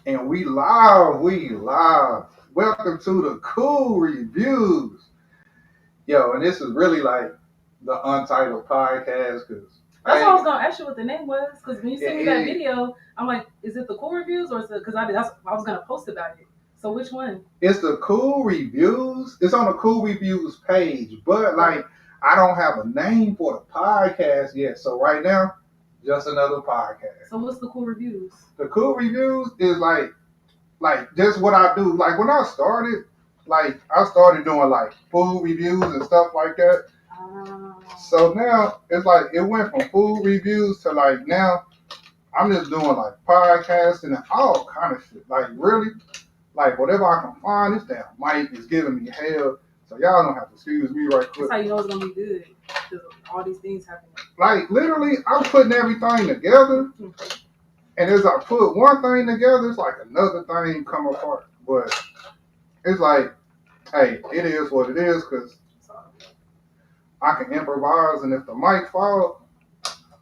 And we live. Welcome to the Cool Reviews. Yo, and this is really like the Untitled Podcast because That's why I was gonna ask you what the name was, because when you sent me that it, video, I'm like, is it the Cool Reviews or is it because I was gonna post about it. So which one? it's the Cool Reviews. It's on the Cool Reviews page, but like I don't have a name for the podcast yet. So right now, just another podcast. So what's the Cool Reviews? The Cool Reviews is like just what I do. Like when I started, I started doing like food reviews and stuff like that. So now it's like it went from food reviews to like now I'm just doing like podcasting and all kind of shit. Like really, like whatever I can find. This damn mic is giving me hell. So y'all don't have to excuse me right quick. That's how you know it's gonna be good. Because all these things happen. Like literally, I'm putting everything together, and as I put one thing together, it's like another thing come apart. But it's like, hey, it is what it is because I can improvise, and if the mic falls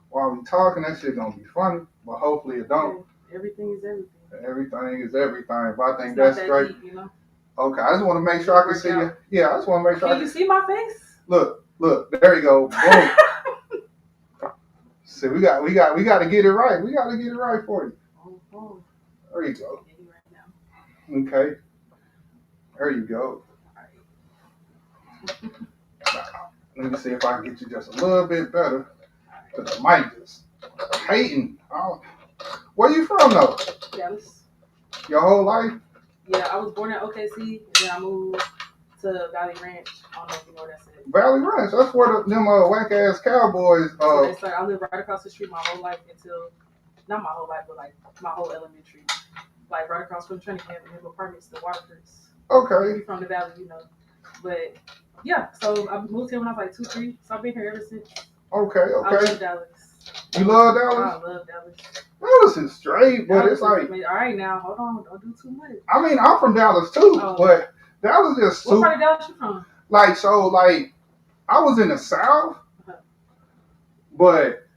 while we talking, that shit gonna be funny. But hopefully it don't. Everything is everything. Everything is everything. But I think it's that's great. Deep, you know? Okay, I just want to make sure I can see you. Yeah, I just want to make sure. Can you see my face? Look, there you go. Boom. See, we got to get it right. We got to get it right for you. Oh. There you go. Right now. Okay. There you go. Let me see if I can get you just a little bit better. Because the mic just hating. Oh. Where you from, though? Dallas. Your whole life? Yeah, I was born in OKC, and then I moved to Valley Ranch. I don't know if you know where that's at. Valley Ranch. That's where them whack-ass Cowboys... I lived right across the street my whole life until... Not my whole life, but like my whole elementary. Like right across from training camp and them apartments, the Waterfords. Okay. You're from the Valley, you know. But, yeah, so I moved here when I was like 2, 3. So I've been here ever since. Okay. I love Dallas. You love Dallas? I love Dallas. Dallas is straight, but Dallas it's like... All right, now, hold on. Don't do too much. I mean, I'm from Dallas, too, but Dallas just... What part of Dallas you from? I was in the South, but,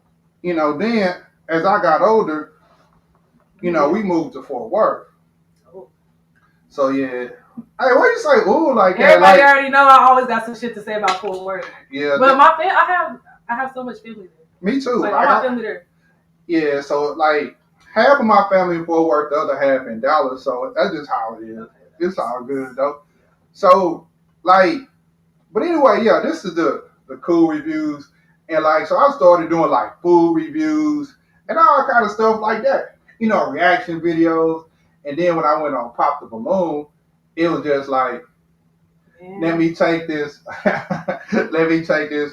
then as I got older, we moved to Fort Worth. Oh. So, yeah. Hey, why you say ooh like that? Everybody already know I always got some shit to say about Fort Worth. Yeah. But I have so much family there. Me too. Like, all my family there. Yeah, so, half of my family in Fort Worth, the other half in Dallas, so that's just how it is. Okay, it's all good, though. So, but anyway, yeah, this is the Cool Reviews. And, so I started doing, food reviews and all kind of stuff like that. Reaction videos. And then when I went on Pop the Balloon, it was just like, let me take this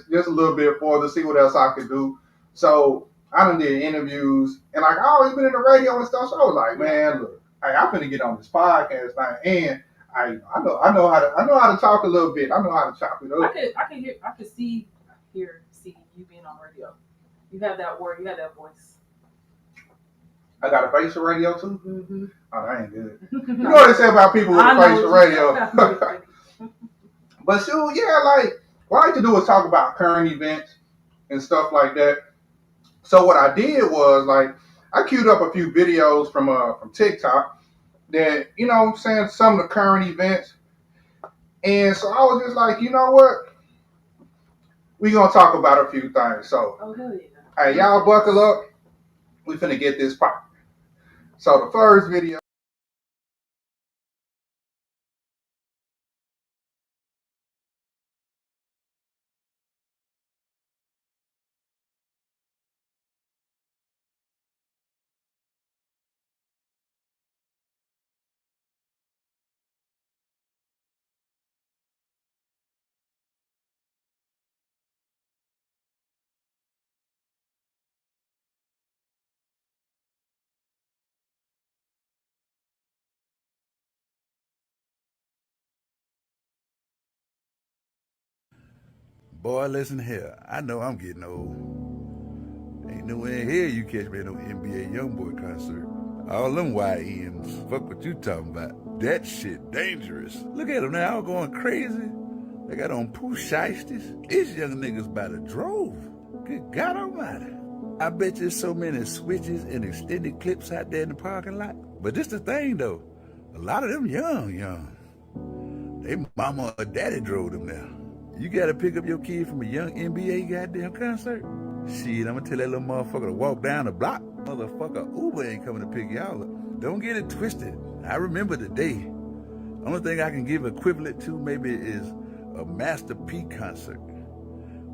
just a little bit further, see what else I could do. So I done did interviews, and I always been in the radio and stuff. So I was like, man, look, I'm finna get on this podcast now, and I know how to talk a little bit. I know how to chop it up. I could see you being on radio. You have that word, you have that voice. I got a face for radio too? Mm-hmm. Oh, that ain't good. You know what they say about people with a face for radio. But shoot, yeah, what I like to do is talk about current events and stuff like that. So what I did was, I queued up a few videos from TikTok that, saying some of the current events. And so I was just like, you know what? We're going to talk about a few things. So, hey, y'all buckle up. We finna get this popping. So the first video. Boy, listen here. I know I'm getting old. Ain't nowhere in here you catch me at no NBA Youngboy concert. All them YNs. Fuck what you talking about. That shit dangerous. Look at them now, all going crazy. They got on poo shiesties. These young niggas by the drove. Good God almighty. I bet there's so many switches and extended clips out there in the parking lot. But this the thing though, a lot of them young. They mama or daddy drove them there. You gotta pick up your kid from a young NBA goddamn concert. Shit, I'ma tell that little motherfucker to walk down the block. Motherfucker, Uber ain't coming to pick y'all up. Don't get it twisted. I remember the day. Only thing I can give equivalent to maybe is a Master P concert.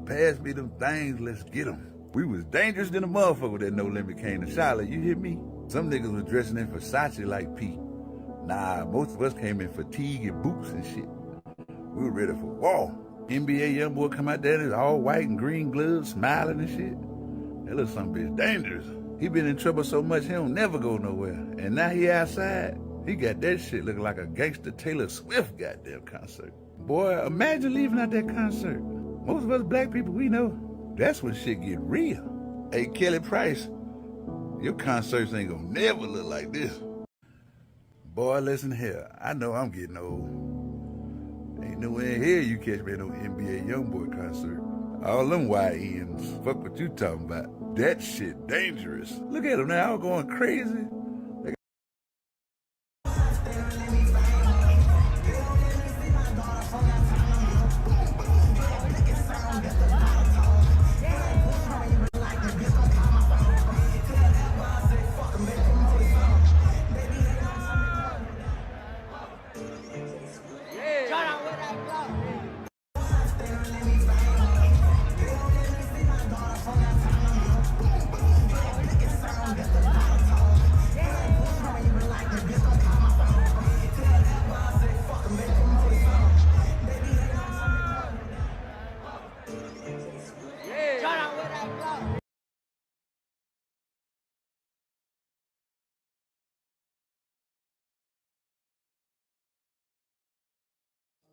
Pass me them things, let's get them. We was dangerous than a motherfucker with that No Limit came to Charlotte, you hear me? Some niggas was dressing in Versace like P. Nah, most of us came in fatigue and boots and shit. We were ready for war. NBA young boy come out there in his all white and green gloves, smiling and shit. That little son bitch dangerous. He been in trouble so much he don't never go nowhere. And now he outside. He got that shit looking like a gangster Taylor Swift goddamn concert. Boy, imagine leaving out that concert. Most of us black people, we know, that's when shit get real. Hey, Kelly Price, your concerts ain't gonna never look like this. Boy, listen here, I know I'm getting old. Ain't nowhere in here you catch me at no NBA Youngboy concert. All them YNs, fuck what you talking about. That shit dangerous. Look at them now, all going crazy.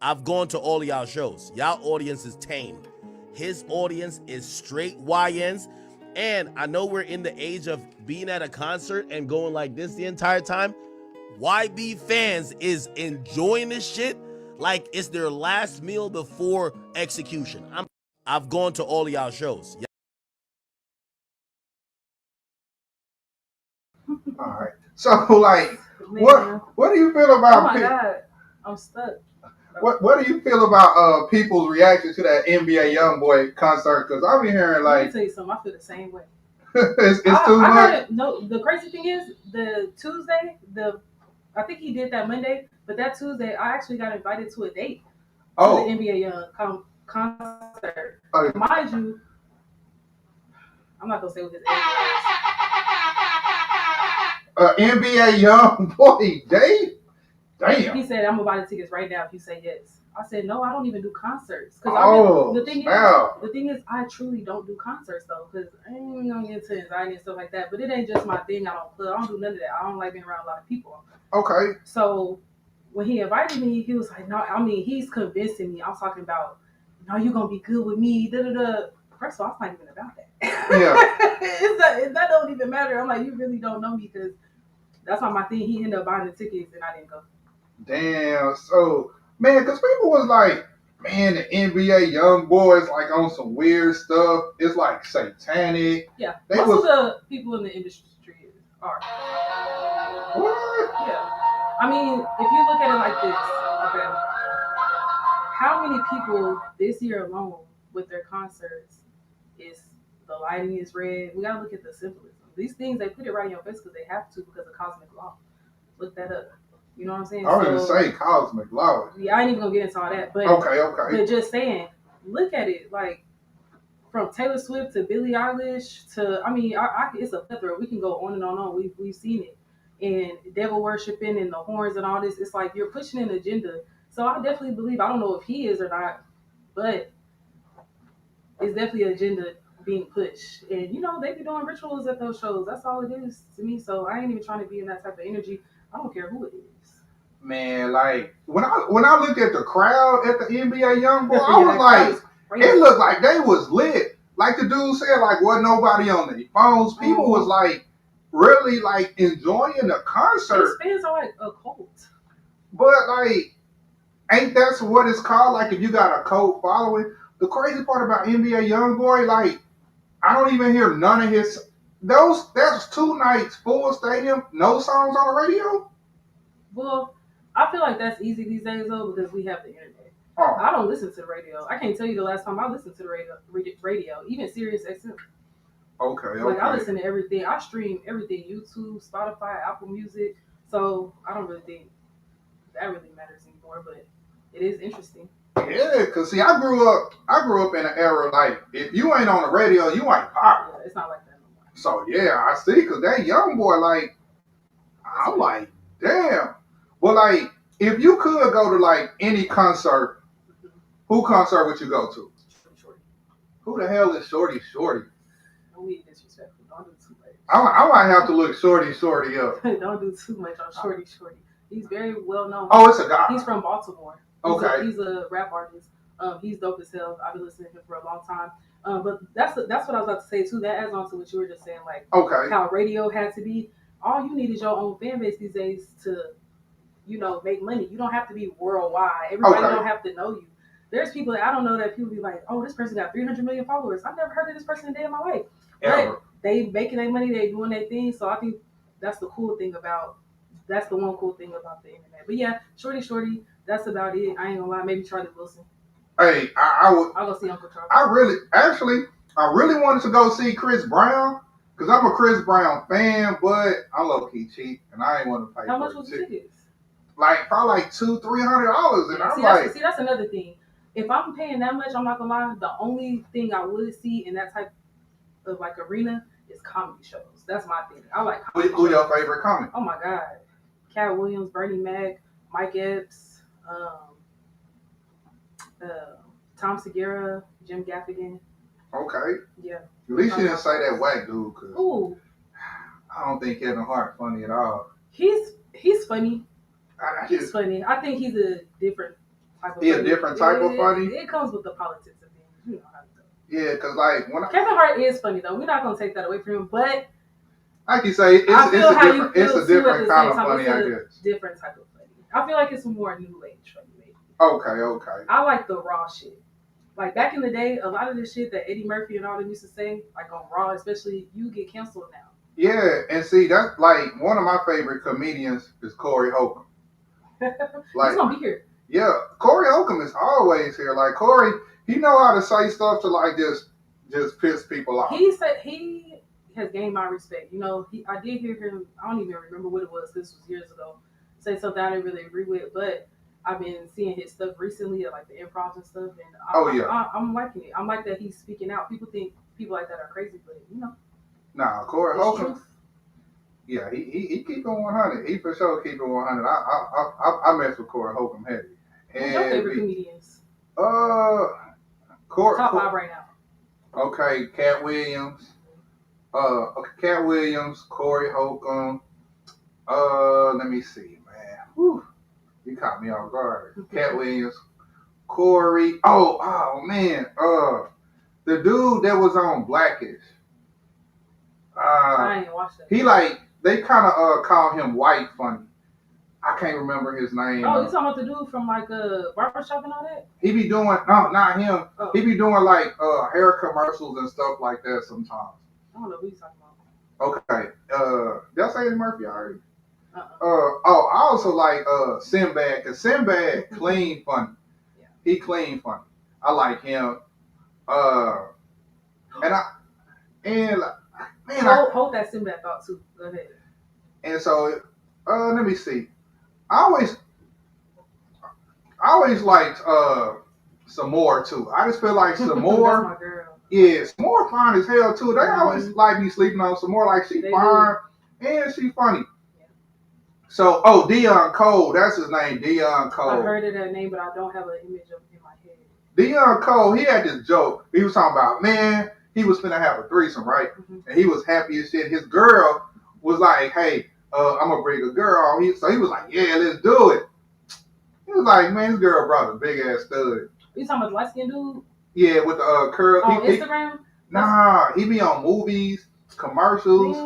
I've gone to all of y'all shows. Y'all audience is tame. His audience is straight YNs. And I know we're in the age of being at a concert and going like this the entire time. YB fans is enjoying this shit like it's their last meal before execution. I've gone to all of y'all shows. All right. So like, Man. what do you feel Oh about? my God, I'm stuck. What do you feel about people's reaction to that NBA YoungBoy concert? Because I've been hearing Let me like tell you something. I feel the same way. it's too much. No, the crazy thing is the Tuesday. I think he did that Monday, but that Tuesday I actually got invited to a date to the NBA Young concert. Mind you, I'm not gonna say what his age was. NBA YoungBoy date. Damn. He said, I'm gonna buy the tickets right now if you say yes. I said, no, I don't even do concerts. Cause the thing is, I truly don't do concerts though, because I ain't gonna get into anxiety and stuff like that. But it ain't just my thing. I don't do none of that. I don't like being around a lot of people. Okay. So when he invited me, he was like, no, I mean, he's convincing me. I'm talking about, no, you're gonna be good with me. Da da da. First of all, it's not even about that. Yeah. that don't even matter. I'm like, you really don't know me because that's not my thing. He ended up buying the tickets and I didn't go. Damn. So, man, because people was like, man, the NBA young boys like on some weird stuff. It's like satanic. Yeah. Most of the people in the industry are. What? Yeah. I mean, if you look at it like this, okay, how many people this year alone with their concerts is the lighting is red? We gotta look at the symbolism. These things, they put it right in your face because they have to because of cosmic law. Look that up. You know what I'm saying? I was going to say cosmic law. Yeah, I ain't even going to get into all that. But okay. But just saying, look at it. Like, from Taylor Swift to Billie Eilish to, I mean, it's a plethora. We can go on and on. We've seen it. And devil worshiping and the horns and all this. It's like you're pushing an agenda. So I definitely believe, I don't know if he is or not, but it's definitely an agenda being pushed. And, you know, they be doing rituals at those shows. That's all it is to me. So I ain't even trying to be in that type of energy. I don't care who it is. Man, like when I looked at the crowd at the NBA YoungBoy, I was like, it looked like they was lit. Like the dude said, like wasn't nobody on their phones. People was like really like enjoying the concert. These fans are like a cult. But like, ain't that's what it's called? Like if you got a cult following. The crazy part about NBA YoungBoy, like I don't even hear none of his. That's 2 nights full stadium, no songs on the radio. Well, I feel like that's easy these days though because we have the internet. Oh, I don't listen to the radio. I can't tell you the last time I listened to the radio, even Sirius XM. okay, Like I okay. listen to everything. I stream everything: YouTube, Spotify, Apple Music. So I don't really think that really matters anymore. But it is interesting. Yeah, cause see, I grew up in an era like if you ain't on the radio, you ain't popular. Yeah, it's not like that no more. So yeah, I see. Cause that young boy, like, I'm like, damn. Well, like, if you could go to like any concert, who concert would you go to? Shorty, shorty. Who the hell is Shorty Shorty? Don't be disrespectful. Don't do too much. I might have to look Shorty up. Don't do too much on Shorty Shorty. He's very well known. Oh, it's a guy. He's from Baltimore. Okay. He's a rap artist. He's dope as hell. I've been listening to him for a long time. But that's what I was about to say too. That adds on to what you were just saying, like Okay. how radio had to be. All you need is your own fan base these days to, make money. You don't have to be worldwide. Everybody Okay. don't have to know you. There's people that I don't know that people be like, oh, this person got 300 million followers. I've never heard of this person a day in my life. Ever. But they making their money, they doing their thing. So I think that's the one cool thing about the internet. But yeah, Shorty, that's about it. I ain't gonna lie, maybe Charlie Wilson. Hey, I would. I'll go see Uncle Charlie. I really wanted to go see Chris Brown because I'm a Chris Brown fan, but I'm low key cheap and I ain't want to pay. How for much was the ticket. tickets? Like probably like $200-$300, and I'm See, like, that's another thing. If I'm paying that much, I'm not gonna lie. The only thing I would see in that type of like arena is comedy shows. That's my thing. I like comedy who shows. your favorite comic? Oh my God, Cat Williams, Bernie Mac, Mike Epps, Tom Segura, Jim Gaffigan. Okay, Yeah. at least you didn't say that white dude, cause Ooh, I don't think Kevin Hart funny at all. he's funny. I He's just, funny. I think he's a different type of he a funny. different type of funny? It comes with the politics of things. You know how it goes. yeah, cause like when Kevin Hart is funny though. We're not gonna take that away from him, but like you say, I feel how you feel it's a too at different the kind same of time. funny, It's I a guess. different type of funny. I feel like it's more new age funny, maybe. Okay. I like the raw shit. Like back in the day, a lot of the shit that Eddie Murphy and all them used to say, like on Raw, especially, you get canceled now. Yeah, and see, that's like one of my favorite comedians is Corey Holcomb. Like, He's gonna be here. yeah, Corey Holcomb is always here. Like Corey, he know how to say stuff to like just piss people off. He said he has gained my respect. I did hear him. I don't even remember what it was. This was years ago. Say something I didn't really agree with, but I've been seeing his stuff recently, like the improv and stuff, and I'm liking it. I'm like that he's speaking out. People think people like that are crazy, but Nah, Corey it's Holcomb. truth. Yeah, he keep it 100. He for sure keep it 100. I mess with Corey Holcomb heavy. Who's your favorite comedians? Corey. Top 5 right now. Okay, Cat Williams. Cat Williams, Corey Holcomb. Let me see, man. Whew. You caught me off guard. Cat Williams, Corey. Oh man. The dude that was on Blackish. I ain't watched that. He like they kind of call him white funny. I can't remember his name. Oh, you talking about the dude from like barbershop and all that? He be doing no, not him. Oh. He be doing like hair commercials and stuff like that sometimes. I don't know who you talking about. Okay. Did I say Eddie Murphy already? Uh-uh. I also like Sinbad, because Sinbad clean funny. Yeah. He clean funny. I like him. Hold that Sinbad thought too. Go ahead. And so let me see. I always liked Samore too. I just feel like That's Samore. my girl. Yeah, Samore fine as hell too. They always like me sleeping on Samore. Like she They fine and she funny. Yeah. So Deion Cole, that's his name, Deion Cole. I've heard of that name, but I don't have an image of it in my head. Deion Cole, he had this joke. He was talking about, man, he was finna have a threesome, right? Mm-hmm. And he was happy as shit. His girl was like, hey, I'm gonna bring a girl. So he was like, yeah, let's do it. He was like, man, this girl brought a big ass stud. You talking about the light skinned dude? Yeah, with the curl. On Instagram? Nah, he be on movies, commercials.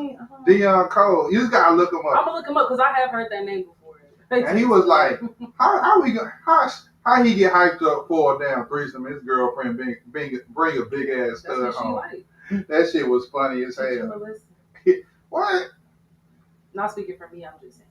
Deion Cole. You just gotta look him up. I'm gonna look him up because I have heard that name before. And he was like, how he get hyped up for a damn threesome? His girlfriend bring a big ass That's stud what she home. like. That shit was funny as Teach him hell. a lesson. What? Not speaking for me, I'm just saying.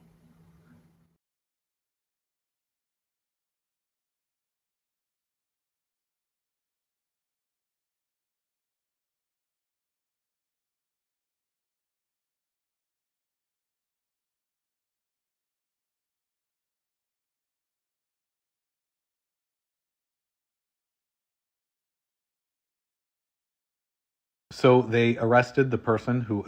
So they arrested the person who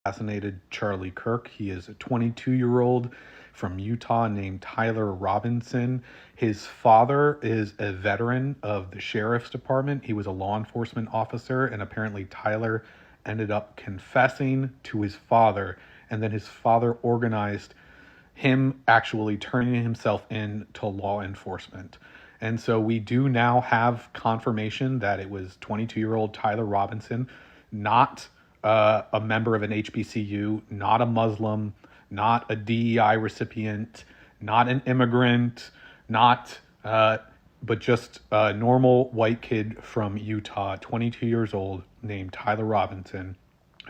assassinated Charlie Kirk. He is a 22-year-old from Utah named Tyler Robinson. His father is a veteran of the sheriff's department. He was a law enforcement officer, and apparently Tyler ended up confessing to his father, and then his father organized him actually turning himself in to law enforcement. And so we do now have confirmation that it was 22-year-old Tyler Robinson, not a member of an HBCU, not a Muslim, not a DEI recipient, not an immigrant, not, but just a normal white kid from Utah, 22 years old, named Tyler Robinson,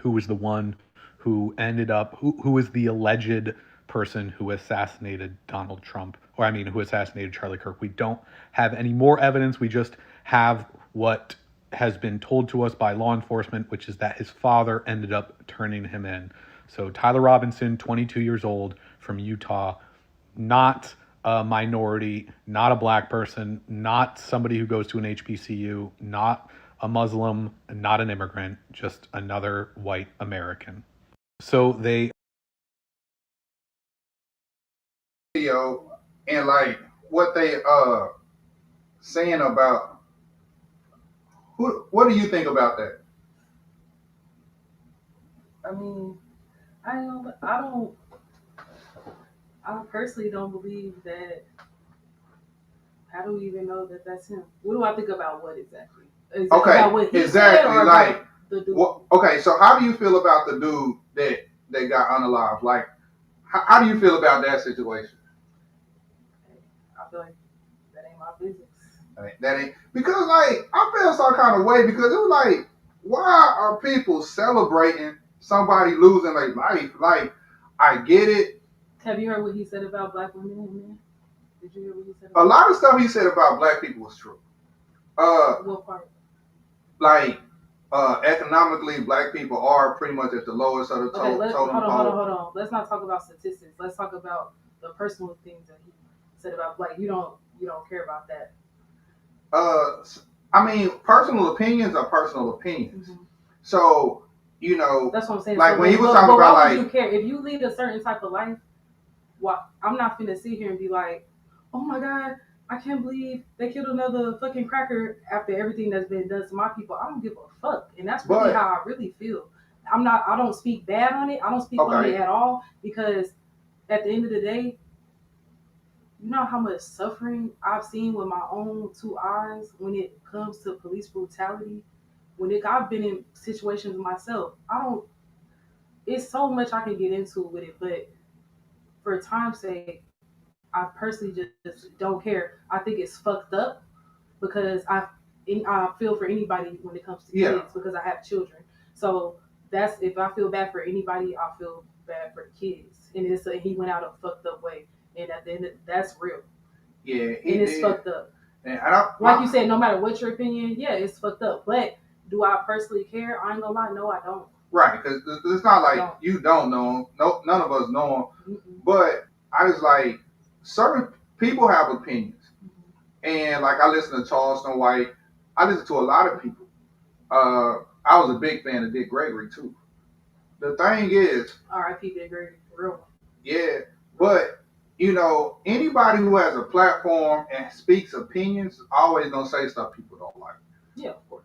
who was the one who ended up, who was the alleged person who assassinated Donald Trump, or I mean, who assassinated Charlie Kirk. We don't have any more evidence. We just have what has been told to us by law enforcement, which is that his father ended up turning him in. So Tyler Robinson, 22 years old from Utah, not a minority, not a black person, not somebody who goes to an HBCU, not a Muslim, not an immigrant, just another white American. So they Video and like what they saying about who? What do you think about that? I mean, I don't, I personally don't believe that. How do we even know that that's him? What do I think about what exactly? Is it Okay, about what he exactly. said or Like, about the dude? okay, so how do you feel about the dude that got unalived? Like, how do you feel about that situation? I feel like that ain't my business. That ain't because like I feel some kind of way because it was like, why are people celebrating somebody losing their life? Like, I get it. Have you heard what he said about black women and men? Did you hear what he said A about lot of stuff he said about black people was true. what part? Like economically, black people are pretty much at the lowest of the Okay, totem pole. hold on. Let's not talk about statistics. Let's talk about the personal things that he said about black. You don't care about that. Uh, I mean, personal opinions are personal opinions. Mm-hmm. So, you know, that's what I'm saying. Like so when he was talking about why like, would you care if you lead a certain type of life? Why I'm not finna sit here and be like, oh my god, I can't believe they killed another fucking cracker after everything that's been done to my people. I don't give a fuck, and that's really how I really feel. I don't speak bad on it. I don't speak on it at all because at the end of the day, you know how much suffering I've seen with my own two eyes when it comes to police brutality. I've been in situations myself. I don't. It's so much I can get into with it, but for time's sake, I personally just don't care. I think it's fucked up because I feel for anybody when it comes to kids because I have children. So that's if I feel bad for anybody, I feel bad for the kids. And he went out a fucked up way, and at the end, that's real. Yeah, and it's fucked up. And like you said, no matter what your opinion, yeah, it's fucked up. But do I personally care? I ain't gonna lie, no, I don't. Right, because it's not like you don't know him. No, none of us know him. Mm-mm. But I was like, certain people have opinions, and like I listen to Charleston White. I listen to a lot of people. I was a big fan of Dick Gregory too. The thing is, R.I.P. Dick Gregory, real. Yeah, but you know, anybody who has a platform and speaks opinions always gonna say stuff people don't like. Yeah, of course.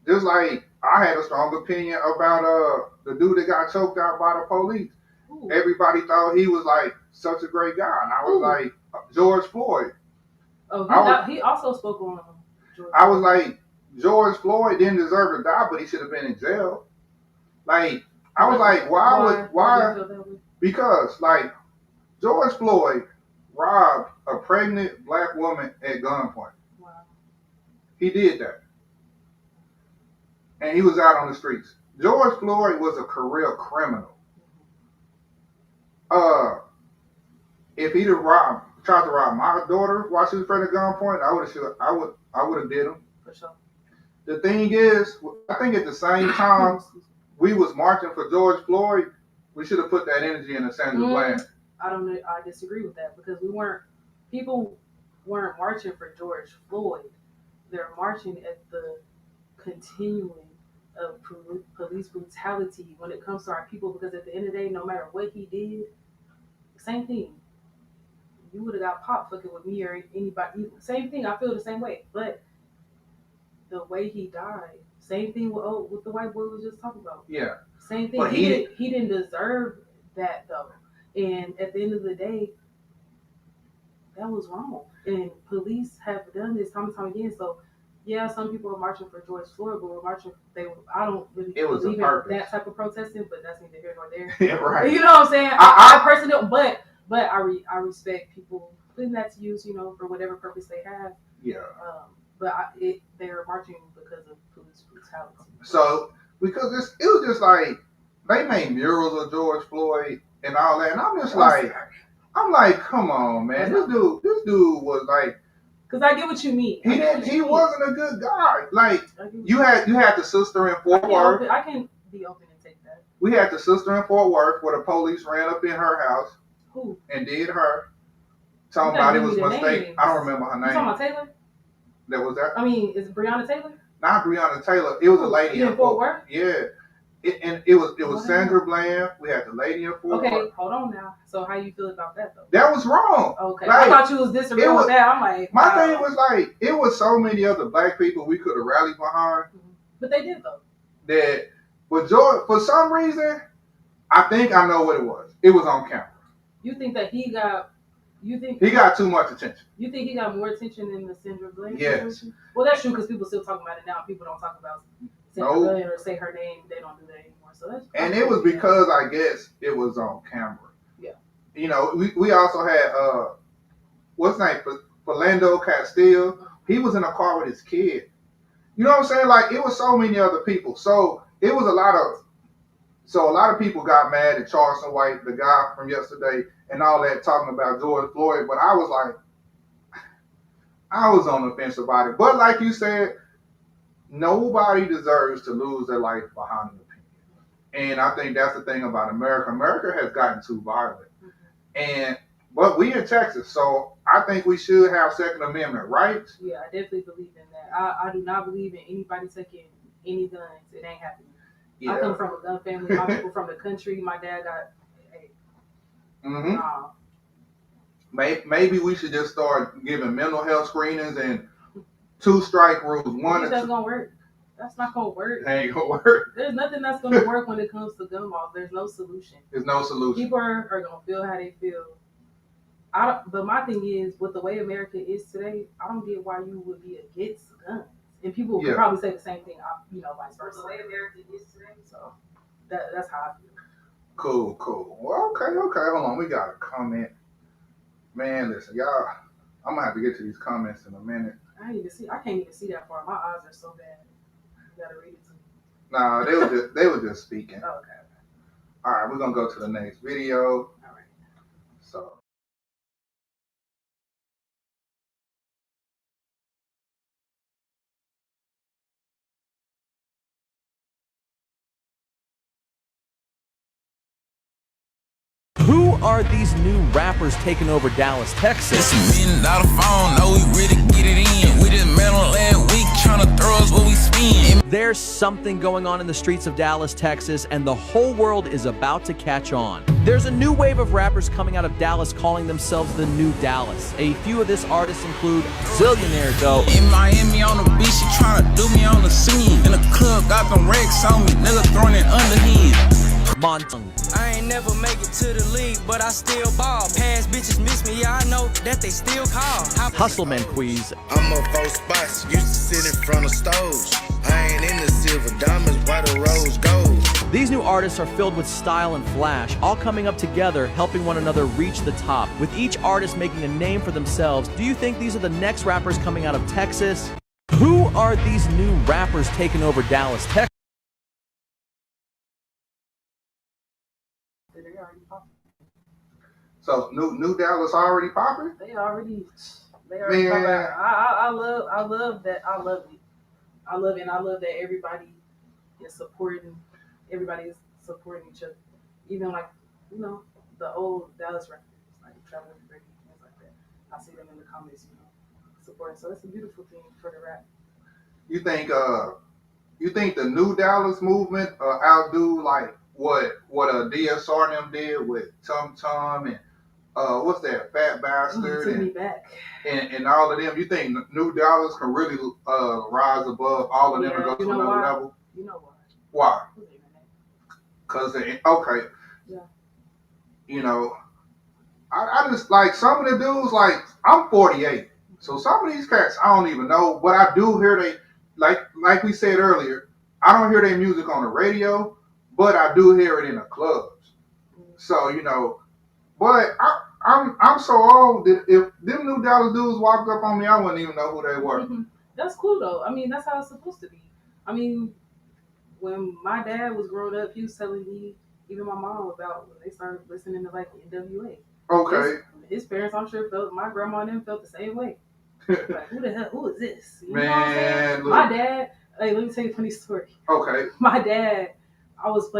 Just like I had a strong opinion about the dude that got choked out by the police. Ooh. Everybody thought he was like such a great guy, and I was like George Floyd. Oh, he also spoke on George I was like George Floyd didn't deserve to die, but he should have been in jail. Like I was like, why? Because like George Floyd robbed a pregnant black woman at gunpoint. Wow. He did that. and he was out on the streets. George Floyd was a career criminal. Uh, if he'd have tried to rob my daughter while she was at gunpoint, I would have did him. For sure. The thing is, I think at the same time we was marching for George Floyd, we should have put that energy in the Sandra Bland. I disagree with that because people weren't marching for George Floyd. They're marching at the continuing of police brutality when it comes to our people, because at the end of the day, no matter what he did, same thing. You would have got popped fucking with me or anybody. Same thing. I feel the same way. But the way he died, same thing with the white boy we was just talking about. Yeah. Same thing. He didn't deserve that though. And at the end of the day, that was wrong. And police have done this time and time again. So yeah, some people are marching for George Floyd, but we're marching. I don't really believe in that type of protesting, but that's neither here nor there. Yeah, right. You know what I'm saying? I personally don't, but I respect people putting that to use, for whatever purpose they have. Yeah. They're marching because of police brutality. So because it was just like they made murals of George Floyd and all that, and I'm just I'm like, come on, man, this dude was like. Because I get what you mean. He wasn't a good guy. Like you had the sister in Fort Worth. I can be open and take that. We had the sister in Fort Worth where the police ran up in her house. Who? And did her. Talking about it was a mistake. I don't remember her name. You talking about Taylor? That was that? I mean, is it Breonna Taylor? Not Breonna Taylor. It was a lady in Fort Worth. Yeah. It was Sandra Bland. We had the lady in Fort Worth. Okay, hold on now. So how you feel about that though? That was wrong. Okay, I thought you was disagreeing with that. I'm like, my thing was like, it was so many other black people we could have rallied behind. But they did though. That, but George, for some reason, I think I know what it was. It was on camera. You think that he got too much attention? You think he got more attention than the Sandra Bland situation? Yes. Well, that's true because people still talking about it now. People don't talk about Sandra Bland or say her name. They don't do that anymore. So that's. And it was because I guess it was on camera. Yeah. We also had what's his name? Philando Castile. He was in a car with his kid. You know what I'm saying? Like it was so many other people. So it was a lot of people got mad at Charleston White, the guy from yesterday, and all that talking about George Floyd. But I was like, I was on the fence about it. But like you said, nobody deserves to lose their life behind an opinion. And I think that's the thing about America. America has gotten too violent. But we in Texas, so I think we should have Second Amendment rights. Yeah, I definitely believe in that. I do not believe in anybody taking any guns. It ain't happening. Yeah. I come from a gun family. My people from the country. My dad got. Nah. Maybe we should just start giving mental health screenings and 2-strike rules. That's gonna work. That's not gonna work. It ain't gonna work. There's nothing that's gonna work when it comes to gun laws. There's no solution. There's no solution. People are gonna feel how they feel. But my thing is, with the way America is today, I don't get why you would be against guns. And people could probably say the same thing, vice versa. The way America is today, so that's how I feel. Cool. Well, okay. Hold on, we got a comment. Man, listen, y'all. I'm gonna have to get to these comments in a minute. I can't even see that far. My eyes are so bad. You gotta read it to me. Nah, they were just speaking. Oh, okay. All right, we're gonna go to the next video. All right. So. Who are these new rappers taking over Dallas, Texas? It's $1 million phone, no, we really get it in. We just met on last week, tryna throw us what we spend. There's something going on in the streets of Dallas, Texas, and the whole world is about to catch on. There's a new wave of rappers coming out of Dallas calling themselves the New Dallas. A few of this artists include Zillionaire Doe. In Miami on the beach, she tryna do me on the scene. In the club, got them racks on me, nigga throwing it underhand. Montung. I ain't never make it to the league, but I still ball. Past bitches miss me, yeah, I know that they still call. Hustleman Queez. I'm up 4 spots, used to sit in front of stoves. I ain't in the silver diamonds, why the rose gold. These new artists are filled with style and flash, all coming up together, helping one another reach the top. With each artist making a name for themselves, do you think these are the next rappers coming out of Texas? Who are these new rappers taking over Dallas, Texas? They already popping. So New Dallas already popping? They already Man. popping. I love that. I love it. I love it. And I love that everybody is supporting. Everybody is supporting each other. Even like the old Dallas rappers like Traveling Brady things like that. I see them in the comments, supporting. So it's a beautiful thing for the rap. You think the New Dallas movement outdo like what DSR and them did with Tum Tum and what's that Fat Bastard Took me back. and all of them? You think New Dallas can really rise above all of them and go to another level? You know why? Why? Because okay. Yeah. I just like some of the dudes. Like I'm 48, so some of these cats I don't even know, but I do hear they like we said earlier. I don't hear their music on the radio, but I do hear it in the clubs. So but I'm so old that if them New Dallas dudes walked up on me, I wouldn't even know who they were. That's cool though. I mean, that's how it's supposed to be. I mean, when my dad was growing up, he was telling me, even my mom, about when they started listening to like NWA. Okay. His parents, I'm sure, my grandma and them felt the same way. Like, who the hell? Who is this? You know what I'm saying? My dad. Hey, let me tell you a funny story. Okay. My dad, I was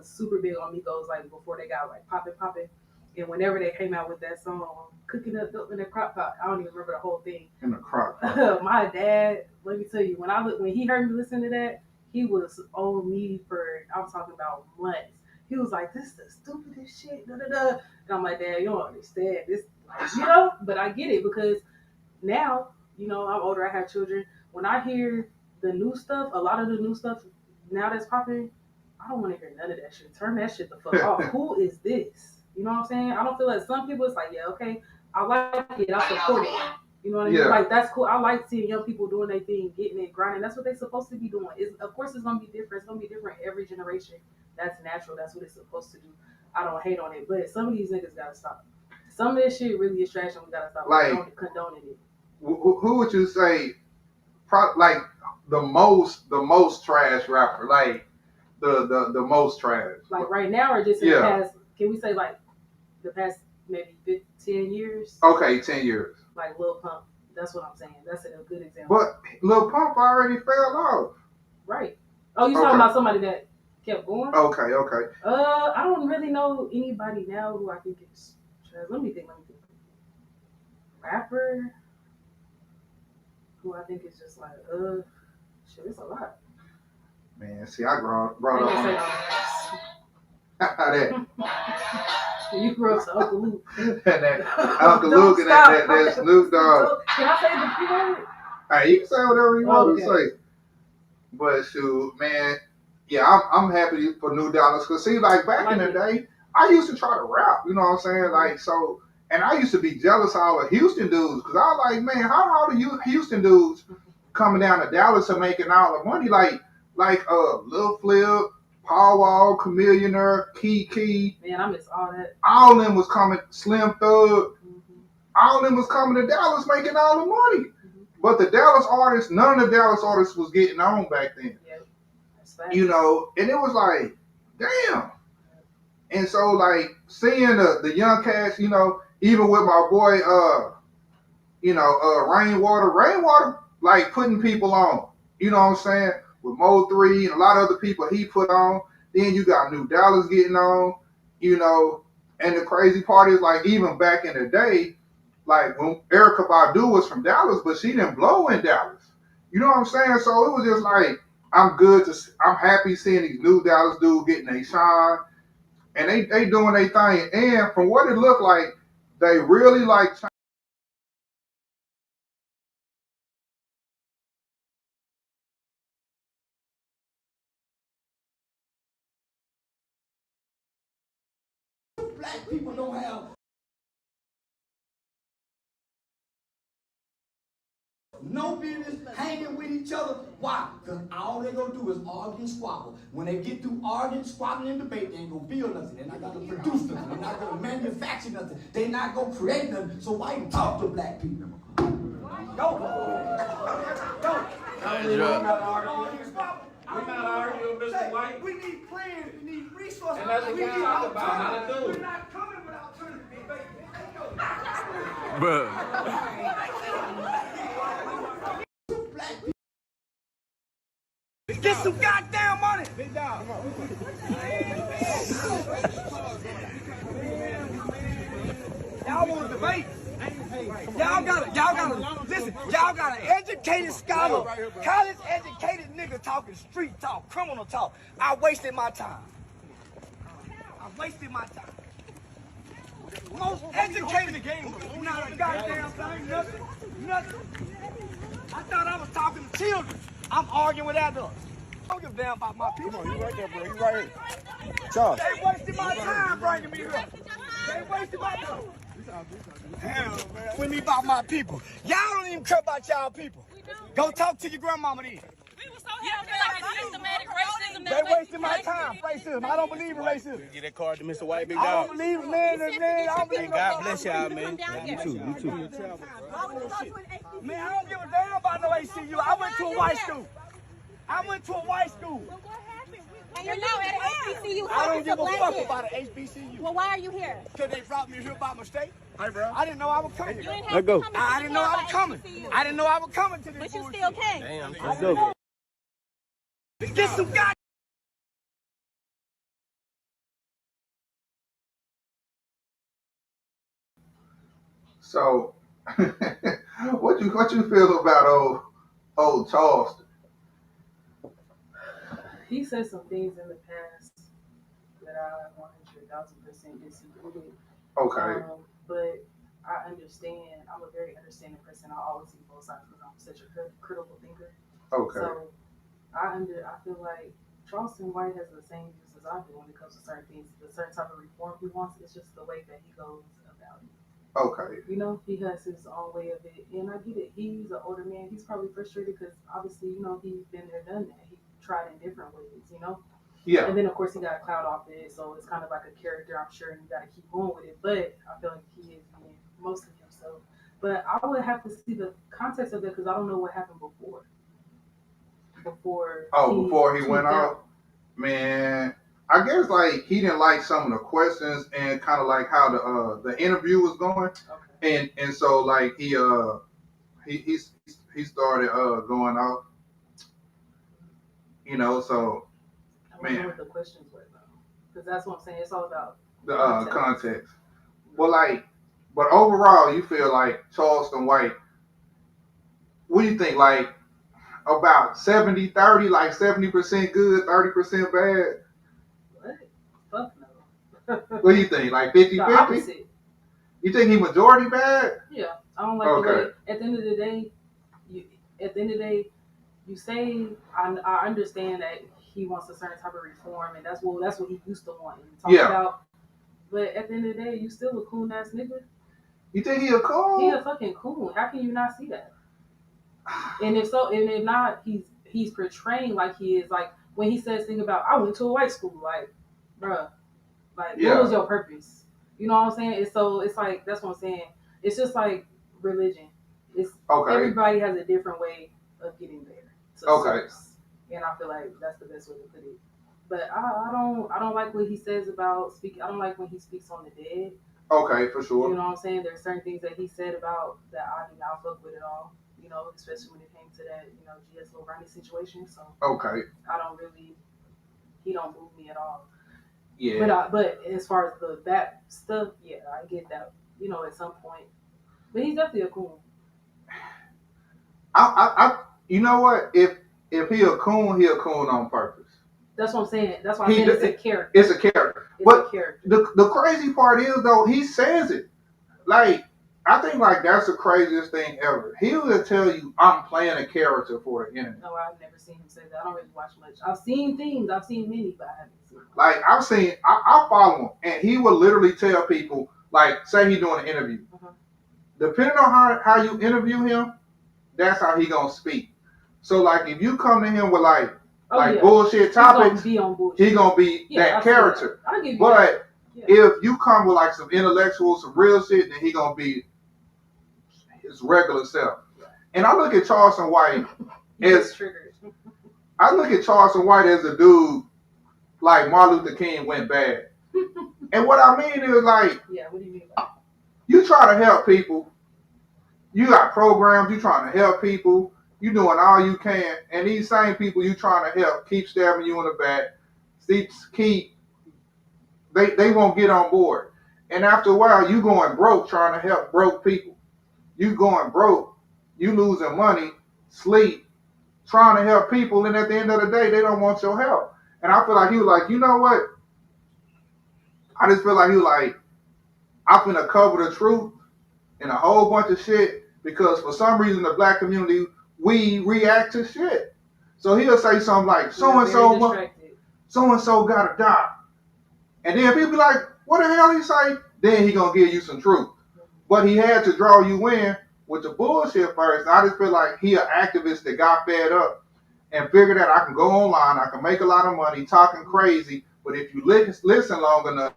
super big on Migos like before they got like poppin'. And whenever they came out with that song, Cooking Up Dope in the Crock Pot, I don't even remember the whole thing. In the crock pot. My dad, let me tell you, when he heard me listen to that, he was on me for, I'm talking about months. He was like, this is the stupidest shit, da da da. And I'm like, Dad, you don't understand this, but I get it because now, I'm older, I have children. When I hear the new stuff, a lot of the new stuff now that's popping, I don't want to hear none of that shit. Turn that shit the fuck off. Who is this? You know what I'm saying? I don't feel like some people, it's like, yeah, okay, I like it, I support it. You know what I mean? Like, that's cool. I like seeing young people doing their thing, getting it, grinding. That's what they're supposed to be doing. Of course, it's going to be different. It's going to be different every generation. That's natural. That's what it's supposed to do. I don't hate on it. But some of these niggas got to stop. Some of this shit really is trash and we got to stop condoning it. Who would you say, like, the most trash rapper? Like, the most trash? Like, right now or just in the past, can we say, like, the past maybe 10 years? Okay, 10 years. Like Lil Pump. That's what I'm saying. That's a good example. But Lil Pump already fell off. Right. Oh, you talking about somebody that kept going? Okay. I don't really know anybody now who I think is trash. Let me think. Rapper who I think is just like, shit, it's a lot. Man, see, I brought up that. You grew up to Uncle Luke. And that Uncle Luke and that Snoop Dogg. Can I say the P word? Hey, you can say whatever you want to say. But shoot, man, yeah, I'm happy for New Dallas. Because see, like back in the day, I used to try to rap, you know what I'm saying? Like, so, and I used to be jealous of all the Houston dudes. Because I was like, man, how are the Houston dudes coming down to Dallas and making all the money? Like Lil Flip, Paul Wall, Chamillionaire, Kiki. Man, I miss all that. All of them was coming, Slim Thug. Mm-hmm. All of them was coming to Dallas making all the money. Mm-hmm. But the Dallas artists, none of the Dallas artists was getting on back then. Yeah, that's fact. And it was like, damn. And so, like, seeing the young cats, even with my boy, Rainwater, like, putting people on. You know what I'm saying? With Mo 3 and a lot of other people he put on. Then you got New Dallas getting on, and the crazy part is, like, even back in the day, like, when Erykah Badu was from Dallas, but she didn't blow in Dallas. You know what I'm saying? So it was just like, I'm happy seeing these New Dallas dudes getting their shine, and they doing their thing. And from what it looked like, they really like black people don't have no business hanging with each other. Why? Because all they gonna do is argue and squabble. When they get through arguing, squabbling, and debate, they ain't gonna build nothing. They're not gonna produce nothing. They're not gonna manufacture nothing. They're not gonna create nothing. So why even talk to black people? Go. We're not arguing, Mr. White. We need plans, we need resources. And that's what we talk about how to do. We're not coming with alternative debate. Bruh. Get some goddamn money. Big dog. Y'all want to debate? Y'all gotta listen. Y'all got an educated scholar, college educated nigga talking street talk, criminal talk. I wasted my time. Most educated game, not a goddamn thing, nothing. I thought I was talking to children. I'm arguing with adults. I don't give a damn about my people. Come on, you right there, bro. You right here. Charles. They wasted my time bringing me here. They wasted my time. Hell, man. With me about my people. Y'all don't even care about y'all people. Go talk to your grandmama then. We were so happy like it's systematic racism. They wasted my time. Racism. I don't believe in racism. Get that card to Mr. White, big I dog. don't believe in man. I don't believe in God bless y'all, man. You too. Man, I don't give a damn about no ACU. I went to a white school. And you're now at HBCU. I don't give a fuck about an HBCU. Well, why are you here? Because they brought me here by mistake. Hey, bro. I didn't know I was coming. You didn't have to come. I didn't know I was coming. I didn't know I was coming to this But you bullshit. still came. Damn, let's go. Get some goddamn. So, what you feel about old Charleston? He said some things in the past that I 100,000% disagree with. Okay. But I understand. I'm a very understanding person. I always see both sides because I'm such a critical thinker. Okay. So I feel like Charleston White has the same views as I do when it comes to certain things. The certain type of reform he wants. It's just the way that he goes about it. Okay. You know, he has his own way of it, and I get it. He's an older man. He's probably frustrated because obviously, you know, he's been there, done that. He tried in different ways, you know. Yeah. And then of course he got a cloud off it, so it's kind of like a character, I'm sure, and you got to keep going with it. But I feel like he is being mostly himself. But I would have to see the context of it because I don't know what happened before. Before he went out, man. I guess like he didn't like some of the questions and kind of like how the interview was going, Okay. and so like he started going off, you know. So I don't know what the questions were though, because that's what I'm saying. It's all about the context. But overall, you feel like Charleston White. What do you think? Like about 70-30, like 70% good, 30% bad. What? Fuck no. What do you think? Like The 50-50? opposite. You think he majority bad? Yeah, I don't like the way. At the end of the day, you say I understand that he wants a certain type of reform, and that's what he used to want and talk about. But at the end of the day, you still a coon ass nigga. You think he a coon? He a fucking coon. How can you not see that? And if so, and if not, he's portraying like he is. Like when he says thing about I went to a white school, like, bruh, like what was your purpose? You know what I'm saying? It's like that's what I'm saying. It's just like religion. It's everybody has a different way of getting there. Source. And I feel like that's the best way to put it. But I don't like what he says about I don't like when he speaks on the dead. Okay, for sure. You know what I'm saying? There's certain things that he said about that I do not fuck with at all. You know, especially when it came to that, you know, GS Lil Ronnie situation. So he don't move me at all. Yeah. But as far as that stuff, yeah, I get that. You know, at some point. But he's definitely a coon. You know what? If he a coon on purpose. That's what I'm saying. That's why I said it's a character. It's a character. But the crazy part is though, he says it. Like, I think like that's the craziest thing ever. He will tell you I'm playing a character for the internet. No, I've never seen him say that. I don't really watch much. I've seen things. I've seen many, but I haven't seen them. Like I follow him, and he will literally tell people, like, say he's doing an interview. Depending on how you interview him, that's how he gonna speak. So like if you come to him with bullshit topics, he gonna be that character. I'll give you but if you come with like some intellectual, some real shit, then he gonna be his regular self. And I look at Charleston White, It's triggered. I look at Charleston White as a dude like Martin Luther King went bad. And what I mean is like, yeah, what do you mean by that? You try to help people. You got programs, you trying to help people, you doing all you can, and these same people you trying to help keep stabbing you in the back, they won't get on board. And after a while, you going broke trying to help broke people. You going broke, you losing money, sleep, trying to help people, and at the end of the day, they don't want your help. And I feel like he was like, you know what? I just feel like he was like, I'm finna cover the truth and a whole bunch of shit because for some reason the black community, we react to shit. So he'll say something like, so-and-so gotta die. And then people be like, what the hell he say? Then he gonna give you some truth. But he had to draw you in with the bullshit first. And I just feel like he an activist that got fed up and figured that I can go online, I can make a lot of money talking crazy, but if you listen long enough,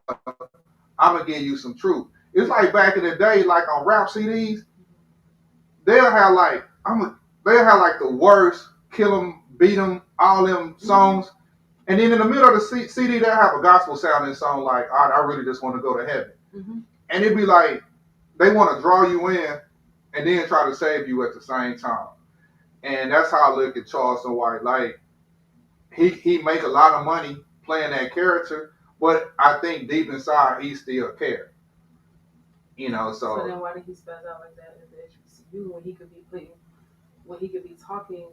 I'm gonna give you some truth. It's like back in the day, like on rap CDs, they'll have like the worst, kill 'em, beat 'em, all them songs, and then in the middle of the CD they'll have a gospel sounding song like, all right, I really just want to go to heaven, and it'd be like they want to draw you in and then try to save you at the same time, and that's how I look at Charleston White. Like he make a lot of money playing that character, but I think deep inside he still cares. You know, so then why did he spaz out like that at the HBCU when he could be talking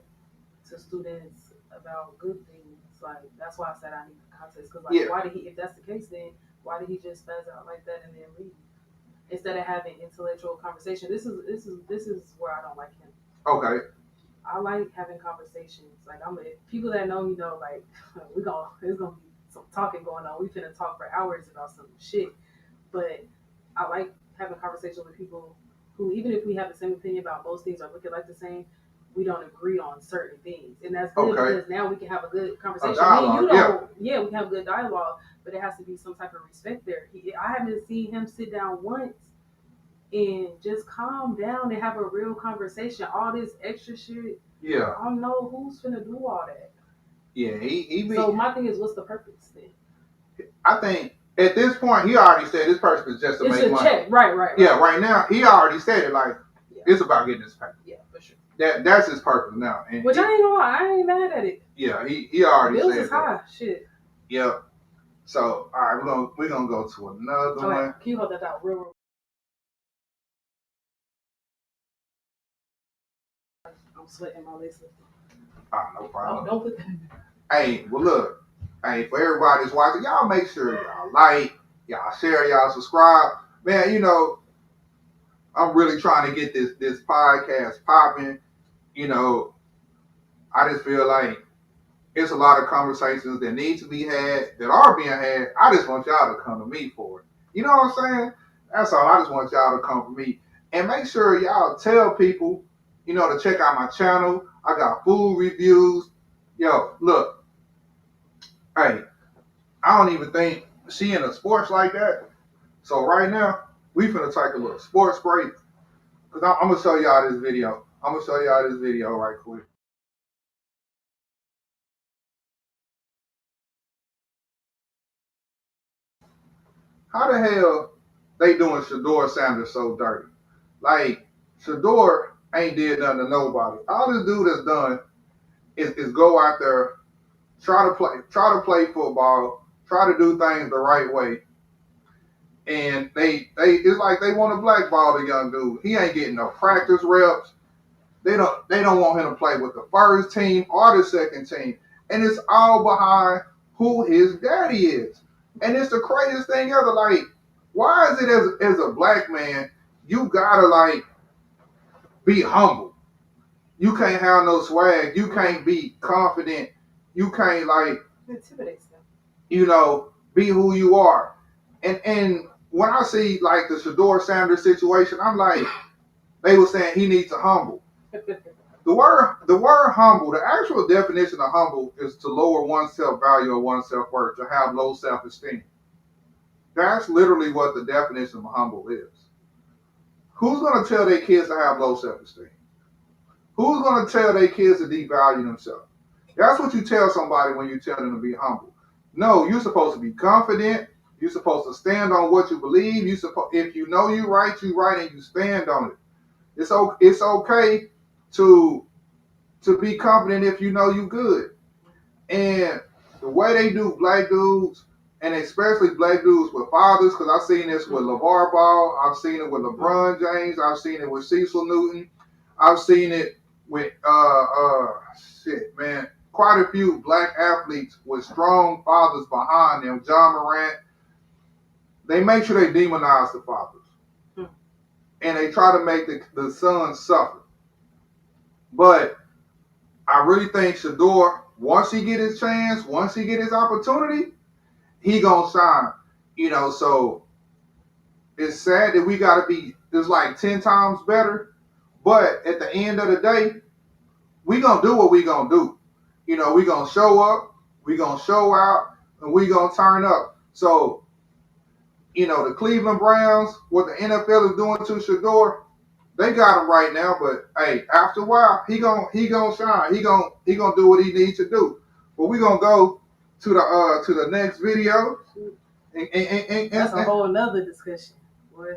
to students about good things? Like that's why I said I need the context because why did he? If that's the case, then why did he just spaz out like that and then leave instead of having intellectual conversation? This is where I don't like him. Okay. I like having conversations. Like people that know me know like there's gonna be some talking going on. We finna talk for hours about some shit, but I like having conversations with people who, even if we have the same opinion about most things or look at like the same, we don't agree on certain things. And that's good because now we can have a good conversation. We can have a good dialogue, but it has to be some type of respect there. I haven't seen him sit down once and just calm down and have a real conversation. All this extra shit. Yeah. I don't know who's finna do all that. Yeah, So my thing is, what's the purpose then? I think at this point, he already said this person is just to make money. Check. Right. Yeah, right now, he already said it like, it's about getting this paper. Yeah, for sure. That's his purpose now. And which I ain't gonna lie, I ain't mad at it. Yeah, he already bills said is high. Shit. Yeah. So, all right, we're gonna go to another one. Can you hold that out real? I'm sweating my legs. No problem. Don't put that in there. Hey, well look. Hey, for everybody that's watching, y'all make sure y'all like, y'all share, y'all subscribe. Man, you know, I'm really trying to get this podcast popping. You know, I just feel like it's a lot of conversations that need to be had, that are being had. I just want y'all to come to me for it. You know what I'm saying? That's all. I just want y'all to come for me. And make sure y'all tell people, you know, to check out my channel. I got food reviews. Yo, look. Hey, I don't even think she into sports like that. So right now, we finna take a little sports break. Cause I'm gonna show y'all this video. Right quick. How the hell they doing Shador Sanders so dirty? Like, Shador ain't did nothing to nobody. All this dude has done is go out there, try to play football, try to do things the right way. And they it's like they want to blackball the young dude. He ain't getting no practice reps. They don't want him to play with the first team or the second team. And it's all behind who his daddy is. And it's the craziest thing ever. Like, why is it as a black man, you gotta like be humble. You can't have no swag. You can't be confident. You can't like intimidates them. You know, be who you are. And when I see like the Shador Sanders situation, I'm like, they were saying he needs to humble. The word humble, the actual definition of humble is to lower one's self-value or one's self-worth, to have low self-esteem. That's literally what the definition of humble is. Who's going to tell their kids to have low self-esteem? Who's gonna tell their kids to devalue themselves? That's what you tell somebody when you tell them to be humble. No, you're supposed to be confident. You're supposed to stand on what you believe. If you know you're right, and you stand on it. It's okay to be confident if you know you good. And the way they do black dudes, and especially black dudes with fathers, because I've seen this with LeVar Ball, I've seen it with LeBron James, I've seen it with Cecil Newton, I've seen it with quite a few black athletes with strong fathers behind them. John Morant, they make sure they demonize the fathers, and they try to make the sons suffer. But I really think Shador, once he get his chance, once he get his opportunity, he gonna shine. So it's sad that we gotta be just like 10 times better. But at the end of the day, we gonna do what we gonna do. We gonna show up, we gonna show out, and we gonna turn up. So, the Cleveland Browns, what the NFL is doing to Shador, they got him right now, but hey, after a while, he gonna shine. He gonna do what he needs to do. But we gonna go to the next video. And that's a whole nother discussion. Boy.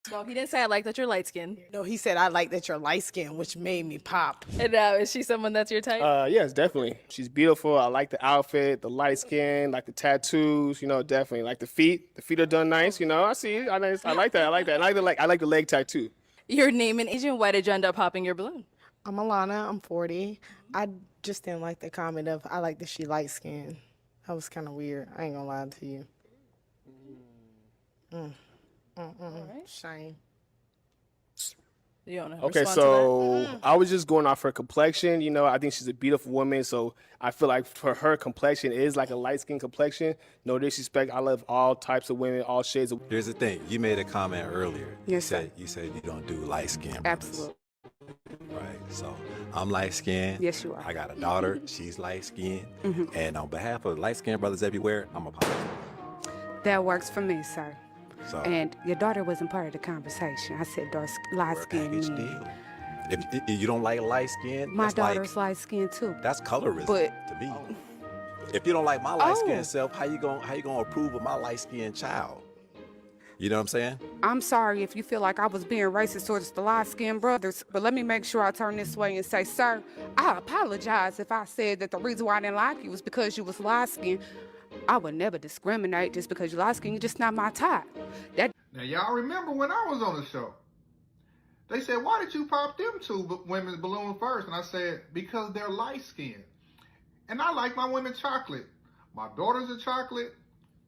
No, he didn't say I like that you're light skinned. No, he said I like that you're light skinned, which made me pop. And is she someone that's your type? Yes, definitely. She's beautiful. I like the outfit, the light skin, like the tattoos. Definitely like the feet. The feet are done nice. I see it. I like that. I like that. And I like the leg tattoo. Your name and Asian. Why did you end up popping your balloon? I'm Alana. I'm 40. I just didn't like the comment of I like that she light skinned. That was kind of weird. I ain't gonna lie to you. Right. Shame. You don't know. Okay, so I was just going off her complexion. I think she's a beautiful woman. So I feel like for her complexion is like a light skin complexion. No disrespect. I love all types of women, all shades of. Here's the thing. You made a comment earlier. Yes, you said you don't do light skin. Absolutely. Right. So I'm light skinned. Yes, you are. I got a daughter. She's light skinned. And on behalf of light skinned brothers everywhere, I'm apologizing. That works for me, sir. So, and your daughter wasn't part of the conversation. I said light skinned men. If you don't like light skin, my daughter's light skinned too. That's colorism to me. If you don't like my light skinned self, how you gonna approve of my light skinned child? You know what I'm saying? I'm sorry if you feel like I was being racist towards the light skinned brothers, but let me make sure I turn this way and say, sir, I apologize if I said that the reason why I didn't like you was because you was light skinned. I would never discriminate just because you're light skinned. You're just not my type. Now, y'all remember when I was on the show, they said, why did you pop them two women's balloon first? And I said, because they're light skinned. And I like my women chocolate. My daughters are chocolate,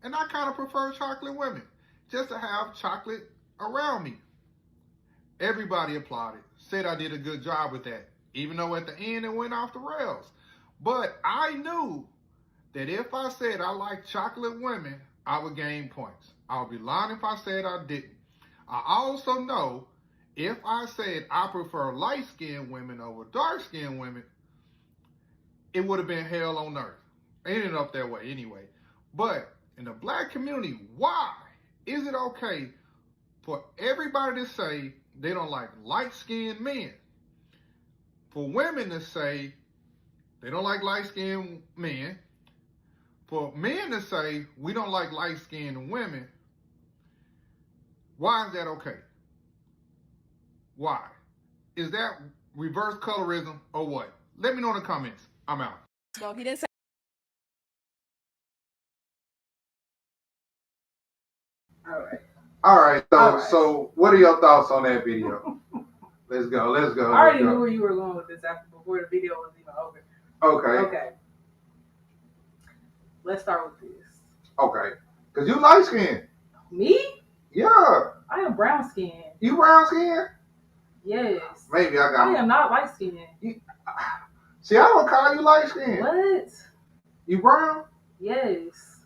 and I kind of prefer chocolate women, just to have chocolate around me. Everybody applauded, said I did a good job with that, even though at the end it went off the rails. But I knew that if I said I like chocolate women, I would gain points. I would be lying if I said I didn't. I also know if I said I prefer light-skinned women over dark-skinned women, it would have been hell on earth. It ended up that way anyway. But in the black community, why is it okay for everybody to say they don't like light-skinned men? For women to say they don't like light-skinned men. For men to say we don't like light-skinned women. Why is that okay? Why? Is that reverse colorism or what? Let me know in the comments. I'm out. No, he didn't say. All right. So what are your thoughts on that video? Let's go. I already knew where you were going with this before the video was even over. Okay. Let's start with this. Okay. Because you light skinned. Me? Yeah. I am brown skinned. You brown skinned? Yes. Maybe I got. I am not light skinned. See, I don't call you light skinned. What? You brown? Yes.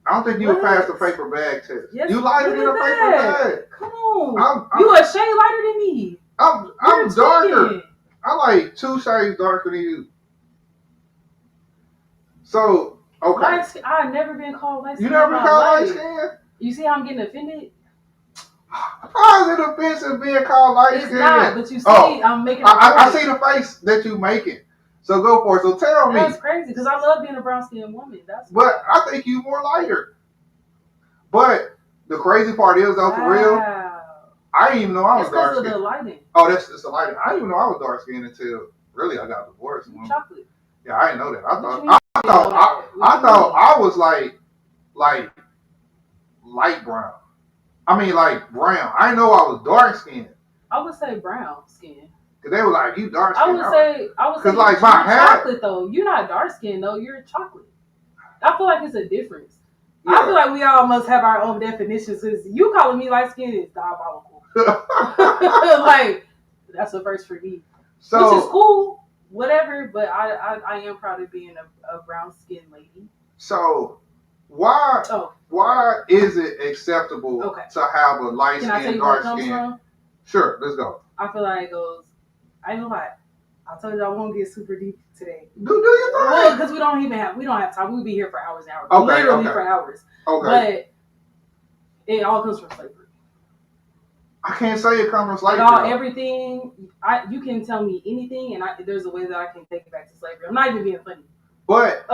I don't think you would pass the paper bag test. Yes, you lighter than a paper bag. Come on. You a shade lighter than me. I'm darker. I like 2 shades darker than you. So Okay. Light skin, I've never been called light skin. You never been called light skin? You see how I'm getting offended? How is it offensive being called light skin? It's not, but you see, I'm making. I see the face that you making. So go for it. So tell me. That's crazy because I love being a brown skinned woman. But I think you more lighter. But the crazy part is though, for real, I didn't even know I was dark skinned. It's because of the lighting. Oh, that's the lighting. I didn't even know I was dark skinned until really I got divorced. Chocolate. Yeah, I didn't know that. I thought I was like light brown. I mean like brown. I didn't know I was dark skinned. I would say brown skin. Cause they were like, you dark skin. I would say cause like my hair, chocolate though. You're not dark skin though. You're chocolate. I feel like it's a difference. Yeah. I feel like we all must have our own definitions. Cause you calling me light skin is diabolical. Like that's a first for me. So, which is cool, whatever. But I am proud of being a brown skinned lady. So why is it acceptable to have a light skin, dark skin? Sure, let's go. I feel like it goes. I ain't gonna lie. I told you I won't get super deep today. Do your thing. Well, because we don't have time. We'll be here for hours and hours. Literally for hours. Okay. But it all comes from slavery. I can't say it comes from slavery. Everything. You can tell me anything, and there's a way that I can take it back to slavery. I'm not even being funny. But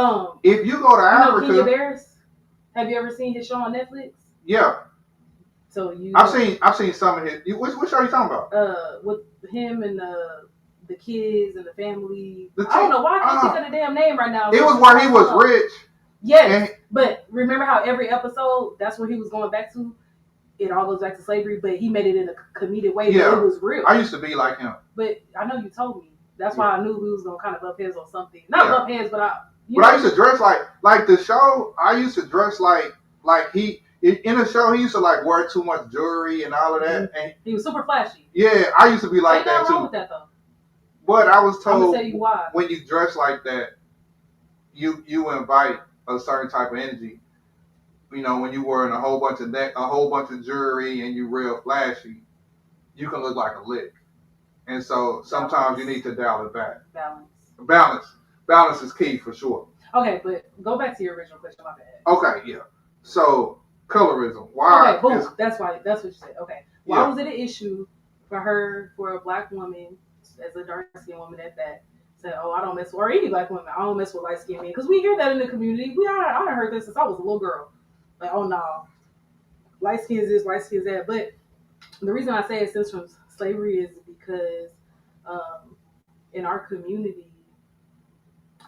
if you go to Africa, Kenya Bears. Have you ever seen his show on Netflix? Yeah. So you. I've seen some of his. Which show are you talking about? With him and the kids and the family. I don't know why I can't think of the damn name right now. It was where he was rich. Yes, but remember how every episode that's where he was going back to. It all goes back to slavery, but he made it in a comedic way. Yeah, but it was real. I used to be like him. But I know you told me. That's why I knew we was gonna kind of bump heads on something. Not bump heads, but I used to dress like the show. I used to dress like he. In the show, he used to like wear too much jewelry and all of that. And he was super flashy. Yeah, I used to be like that too. Wrong with that though. But I was told, I'm gonna tell you why. When you dress like that, you invite a certain type of energy. You know, when you wearing a whole bunch of jewelry and you real flashy, you can look like a lick. And so sometimes you need to dial it back. Balance is key for sure. Okay, but go back to your original question. My bad. Okay, yeah. So colorism. Why? Okay, boom. That's what you said. Okay. Why was it an issue for a black woman, as a dark skinned woman at that, say, oh, I don't mess with, or any black woman, I don't mess with light skinned men? Because we hear that in the community. I done heard this since I was a little girl. Like, oh no, light skin is this, light skin is that. But the reason I say it stems from slavery is because in our community,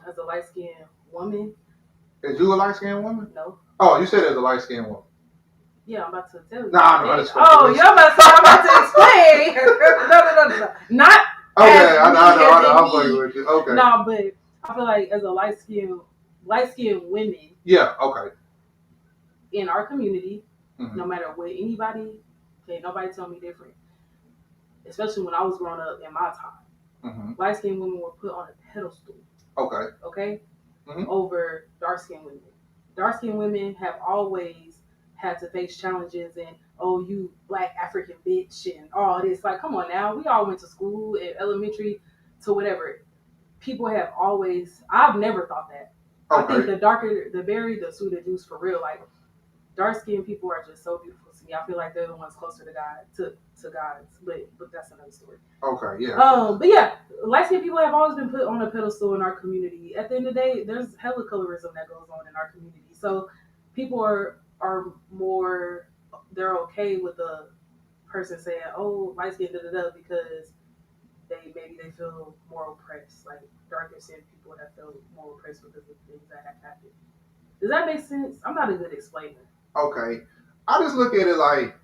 as a light skinned woman. Is you a light skinned woman? No. Oh, you said as a light skinned woman. Yeah, I'm about to tell you. Nah, I'm about to explain. No. Not. Okay, I know. I'm playing with you. Okay. No, but I feel like as a light skinned women. Yeah. Okay. In our community, no matter what anybody, can't nobody tell me different. Especially when I was growing up in my time, light skinned women were put on a pedestal. Okay. Okay. Over dark skinned women. Dark skinned women have always had to face challenges and, oh, you black African bitch and all this. Like, come on now. We all went to school at elementary to whatever. People have always, I've never thought that. Okay. I think the darker the berry, the sweeter juice for real. Like, dark skinned people are just so beautiful to me. I feel like they're the ones closer to God, to God's, but that's another story. Okay, yeah. But yeah, light skinned people have always been put on a pedestal in our community. At the end of the day, there's hella colorism that goes on in our community. So people are more, they're okay with a person saying, oh, light skinned because they feel more oppressed. Like darker skinned people that feel more oppressed because of things that have happened. Does that make sense? I'm not a good explainer. Okay. I just look at it like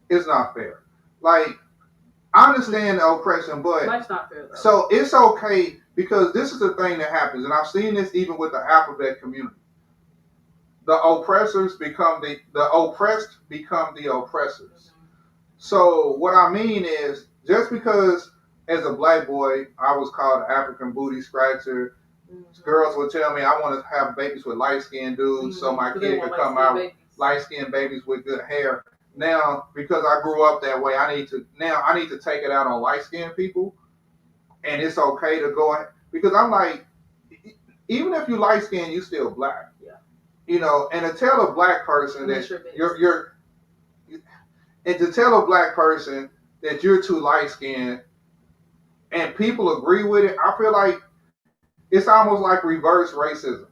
it's not fair. Like, I understand the oppression, but life's not fair, though. So it's okay because this is the thing that happens, and I've seen this even with the alphabet community. The oppressors become the oppressed become the oppressors. So what I mean is, just because as a black boy I was called an African booty scratcher, girls would tell me I want to have babies with light skinned dudes so my kid could come out light skinned babies with good hair. Now, because I grew up that way, I need to take it out on light skinned people, and it's okay to go because I'm like, even if you light skinned, you still black. Yeah. You know, and to tell a black person Unless that you're and to tell a black person that you're too light skinned, and people agree with it, I feel like it's almost like reverse racism.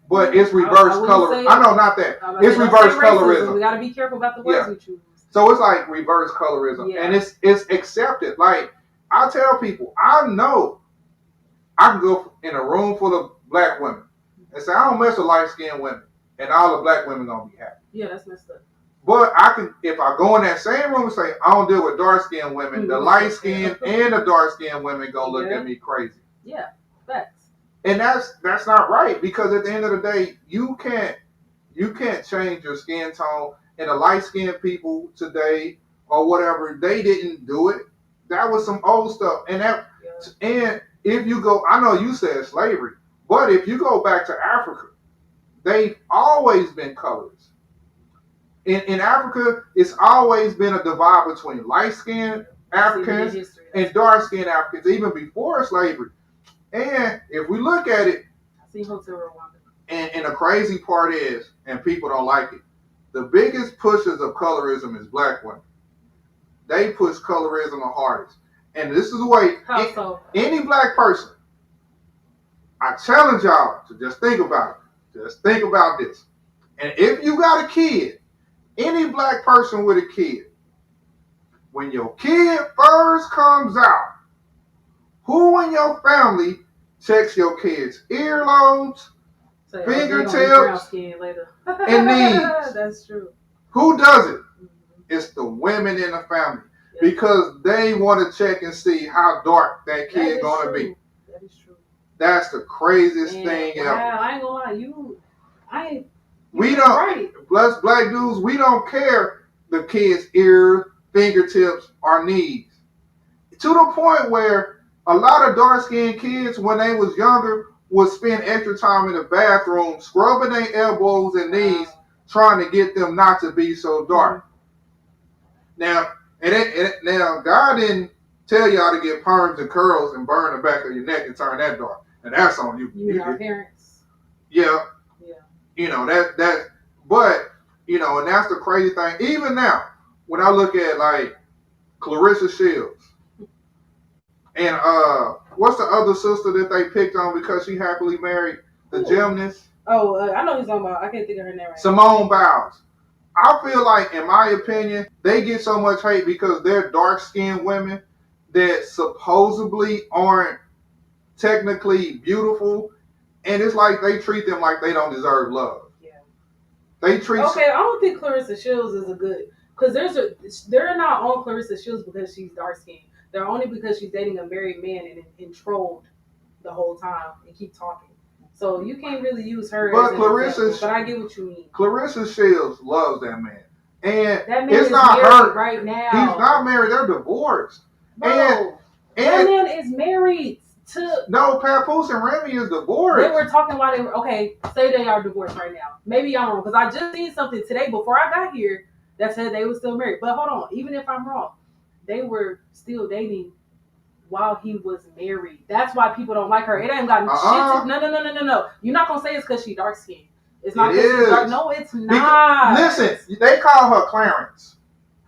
But it's reverse color. I know, not that. It's reverse colorism. We got to be careful about the words we choose. So it's like reverse colorism, and it's accepted. Like I tell people, I know I can go in a room full of black women and say I don't mess with light skinned women, and all the black women gonna be happy. Yeah, that's messed up. But I can, if I go in that same room and say I don't deal with dark skinned women, the light skinned and the dark skinned women gonna look at me crazy. Yeah, facts. And that's not right, because at the end of the day, you can't change your skin tone. And the light skinned people today or whatever, they didn't do it. That was some old stuff. And if you go, I know you said slavery, but if you go back to Africa, they've always been colors. In Africa, it's always been a divide between light skinned Africans and dark skinned Africans, even before slavery. And if we look at it, and the crazy part is, and people don't like it, the biggest pushers of colorism is black women. They push colorism the hardest. And this is the way, any black person, I challenge y'all to just think about it. Just think about this. And if you got a kid, any black person with a kid, when your kid first comes out, who in your family checks your kids' earlobes, fingertips, and knees? That's true. Who does it? It's the women in the family, because they want to check and see how dark that kid gonna be. That is true. That's the craziest thing ever. I ain't gonna lie, we don't, us black dudes, we don't care the kids' ears, fingertips, or knees. To the point where a lot of dark-skinned kids, when they was younger, would spend extra time in the bathroom scrubbing their elbows and knees, trying to get them not to be so dark. Now, now God didn't tell y'all to get perms and curls and burn the back of your neck and turn that dark. And that's on you. You mean our parents? Yeah. You know, that, but, you know, and that's the crazy thing. Even now, when I look at, like, Clarissa Shields, and what's the other sister that they picked on because she happily married? The gymnast? Oh, I know who you're talking about. I can't think of her name right now. Simone Biles. I feel like, in my opinion, they get so much hate because they're dark-skinned women that supposedly aren't technically beautiful. And it's like they treat them like they don't deserve love. Yeah. They treat. Okay, I don't think Clarissa Shields is a good, because they're not on Clarissa Shields because she's dark skinned. They're only because she's dating a married man and trolled the whole time and keep talking. So you can't really use her. But as Clarissa, but I get what you mean. Clarissa Shields loves that man, and that man it's is not married her right now. He's not married. They're divorced. No, that man is married. No, Papoose and Remy is divorced. They were talking while they were, okay, say they are divorced right now. Maybe I'm wrong, because I just seen something today before I got here that said they were still married. But hold on, even if I'm wrong, they were still dating while he was married. That's why people don't like her. It ain't got shit to, no. You're not going to say it's because she dark skinned. It's not because she's dark. No, it's not. Listen, they call her Clarence.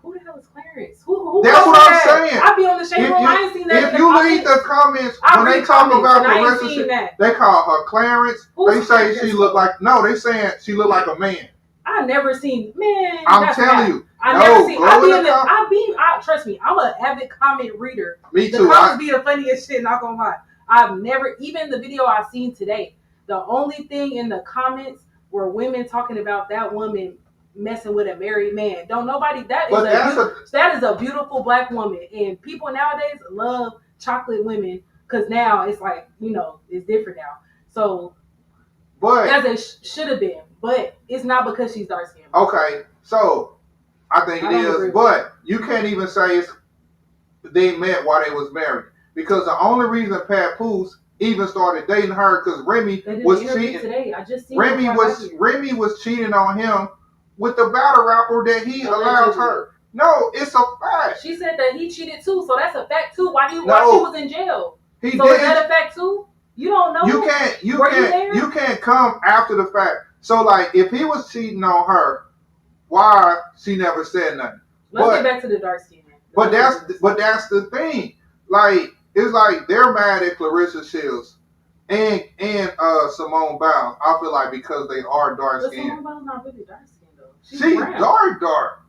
Who the hell is Clarence? Who That's what I'm saying. I be on the shade room. I ain't seen that. If you read the comments, when they talk about Clarissa, they call her Clarence. They say she look like, they saying she look like a man. I never seen, man. I'm telling you. I never seen. Trust me, I'm an avid comment reader. Me too. The comments be the funniest shit, not gonna lie. I've never, even the video I seen today, the only thing in the comments were women talking about that woman messing with a married man. Don't nobody, that is a beautiful black woman. And people nowadays love chocolate women because now it's like, it's different now. So, as it should have been. But it's not because she's dark skinned. Okay, so I think it is. But you can't even say they met while they was married. Because the only reason Papoose even started dating her because Remy was cheating. Today. I just seen Remy was cheating on him with the battle rapper that he allowed her. No, it's a fact. She said that he cheated too, so that's a fact too. Why she was in jail? Is that a fact too? You don't know. You can't come after the fact. So like, if he was cheating on her, why she never said nothing? Let's get back to the dark skin. But that's the thing. Like, it's like they're mad at Clarissa Shields and Simone Biles. I feel like because they are dark skinned. Simone Biles not really dark skinned though. She's dark.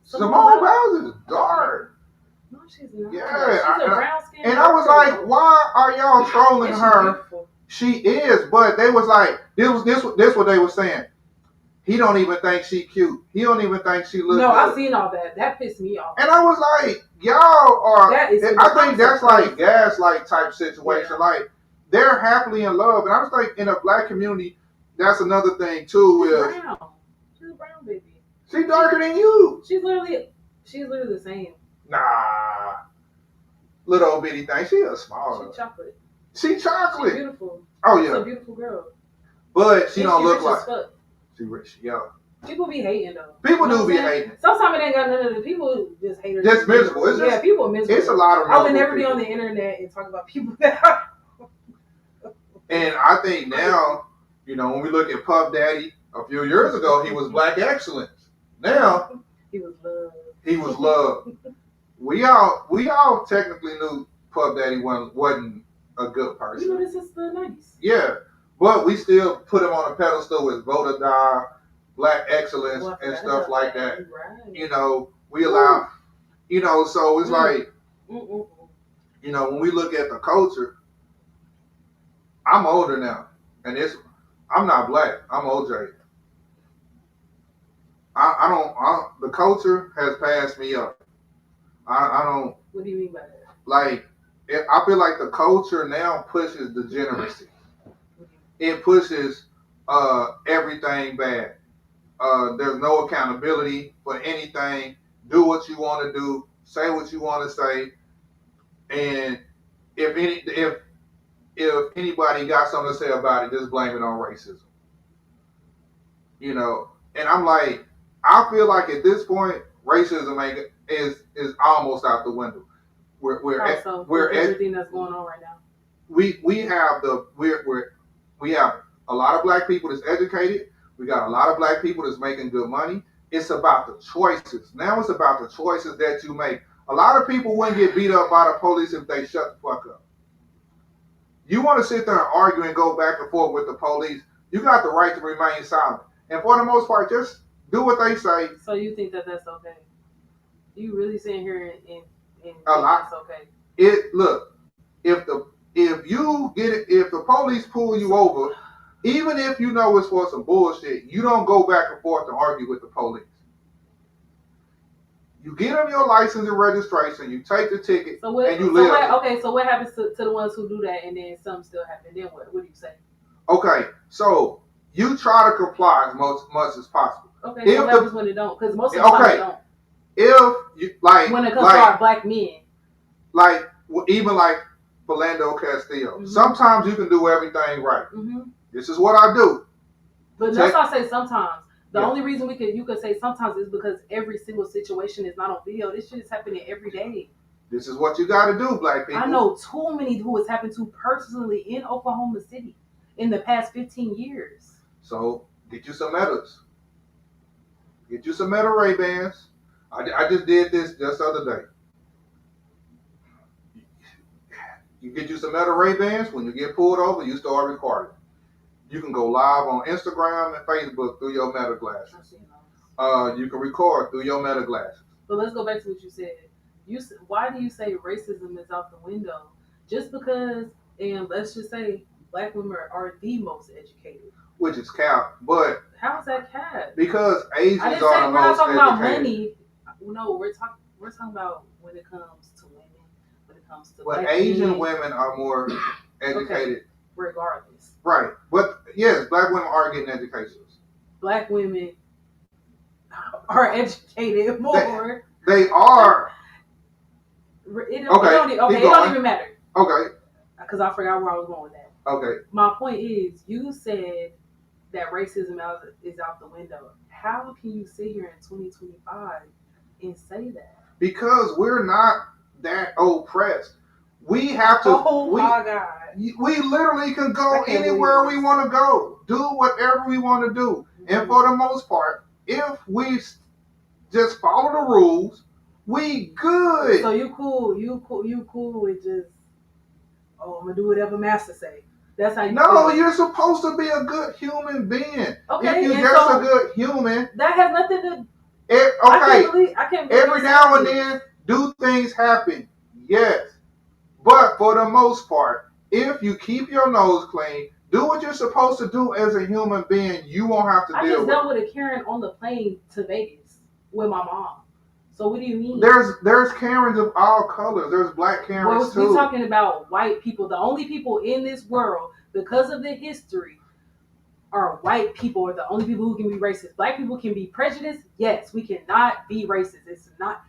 Simone Biles is dark. No, she's not. Yeah, she's a brown skin. And I was like, why are y'all trolling her? Beautiful. She is, but they was like, this what they were saying. He don't even think she cute. He don't even think she looks No, good. I seen all that. That pissed me off. And I was like, y'all are. I think that's like gaslight type situation. Yeah. Like, they're happily in love, and I was like, in a black community, that's another thing too. She's brown. She's a brown baby. She's darker than you. She's literally the same. Nah, little old bitty thing. She a small. She's chocolate. She's chocolate. She's beautiful. Oh yeah. She's a beautiful girl. But she don't look like. She rich, yo. People be hating though. People do be hating. Sometimes it ain't got none of the people just hate her. Just miserable. It's people miserable. It's a lot of. I would never be on the internet and talk about people that. And I think now, when we look at Puff Daddy, a few years ago he was black excellence. Now he was love. He was love. we all technically knew Puff Daddy wasn't a good person. This is the 90s. Yeah. But we still put him on a pedestal as voter die, black excellence, and stuff like that. Right. We allow, so it's like, when we look at the culture, I'm older now, and I'm not black. I'm OJ. The culture has passed me up. I don't. What do you mean by that? Like, I feel like the culture now pushes degeneracy. It pushes everything bad. There's no accountability for anything. Do what you want to do. Say what you want to say. And if anybody got something to say about it, just blame it on racism. And I'm like, I feel like at this point, racism is almost out the window. We're everything that's going on right now. We have a lot of black people that's educated. We got a lot of black people that's making good money. It's about the choices. Now it's about the choices that you make. A lot of people wouldn't get beat up by the police if they shut the fuck up. You want to sit there and argue and go back and forth with the police, you got the right to remain silent. And for the most part, just do what they say. So you think that that's okay? You really sitting here and a lot. That's okay? If the police pull you over, even if you know it's for some bullshit, you don't go back and forth and argue with the police. You get them your license and registration, you take the ticket, and you live. So what happens to the ones who do that and then some still happen? Then what? What do you say? Okay, so you try to comply as much as possible. Okay, so what happens when they don't? Because most of the time they don't. If you when it comes to our black men, even like Philando Castillo, sometimes you can do everything right. This is what I do. But that's why I say sometimes. The only reason you could say sometimes is because every single situation is not on video. This shit is happening every day. This is what you got to do, black people. I know too many who has happened to personally in Oklahoma City in the past 15 years. So get you some Metas. Get you some Meta Ray-Bans. I just did this just the other day. You get you some Meta Ray-Bans. When you get pulled over, you start recording. You can go live on Instagram and Facebook through your Meta glasses. You can record through your Meta glasses. But let's go back to what you said. Why do you say racism is out the window? Just because, and let's just say, black women are the most educated. Which is cap, but how is that cap? Because Asians are the most educated. We're not talking about money. No, we're talking about when it comes to women. When it comes to but Asian women are more educated. Okay. Regardless. Right. But yes, black women are getting educations. Black women are educated more. They are. It don't even matter. Okay. Because I forgot where I was going with that. Okay. My point is, you said that racism is out the window. How can you sit here in 2025 and say that? Because we're not that oppressed. We have to. Oh my God. We literally can go anywhere we want to go, do whatever we want to do, and for the most part, if we just follow the rules, we good. So you cool with just, I'm gonna do whatever master say. That's how you No, feel. you're supposed to be a good human being. Okay, if you're and just so a good human, that has nothing to. okay. I can't believe Every now and then, do things happen? Yes, but for the most part, if you keep your nose clean, do what you're supposed to do as a human being, you won't have to deal with it. I just dealt with a Karen on the plane to Vegas with my mom. So what do you mean? There's Karens of all colors. There's black Karens too. We're talking about white people. The only people in this world, because of the history, are white people are the only people who can be racist. Black people can be prejudiced. Yes, we cannot be racist. It's not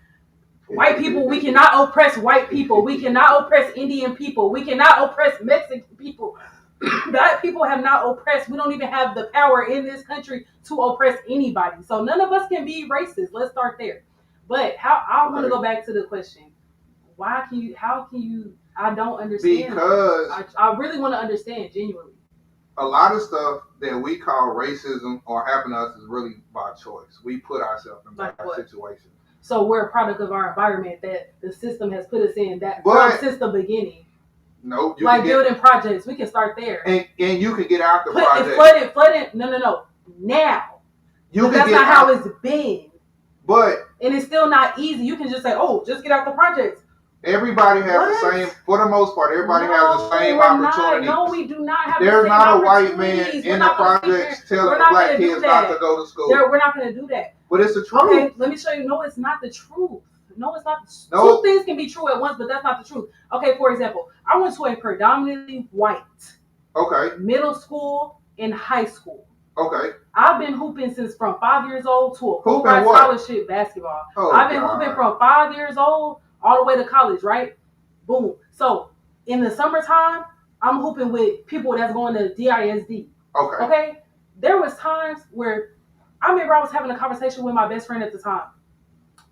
white people. We cannot oppress white people. We cannot oppress Indian people. We cannot oppress Mexican people. Black people have not oppressed. We don't even have the power in this country to oppress anybody. So none of us can be racist. Let's start there. But I want to go back to the question. How can you, I don't understand. Because I really want to understand genuinely. A lot of stuff that we call racism or happen to us is really by choice. We put ourselves in bad situations. So we're a product of our environment that the system has put us in since the beginning. No, like building projects, we can start there. And you can get out the project. Flooding. No. Now. That's not how it's been. And it's still not easy. You can just say, just get out the projects. Everybody has the same, for the most part, everybody has the same opportunity. No, we do not have There's the same not a white man in the projects telling black kids not to go to school. We're not going to do that. But it's the truth. Okay, let me show you. No, it's not the truth. No, it's not. Two things can be true at once, but that's not the truth. Okay, for example, I went to a predominantly white middle school and high school. Okay. I've been hooping since from 5 years old to a full ride scholarship basketball. I've been hooping from 5 years old all the way to college, right? Boom. So in the summertime, I'm hooping with people that's going to DISD. Okay. There was times where I remember I was having a conversation with my best friend at the time,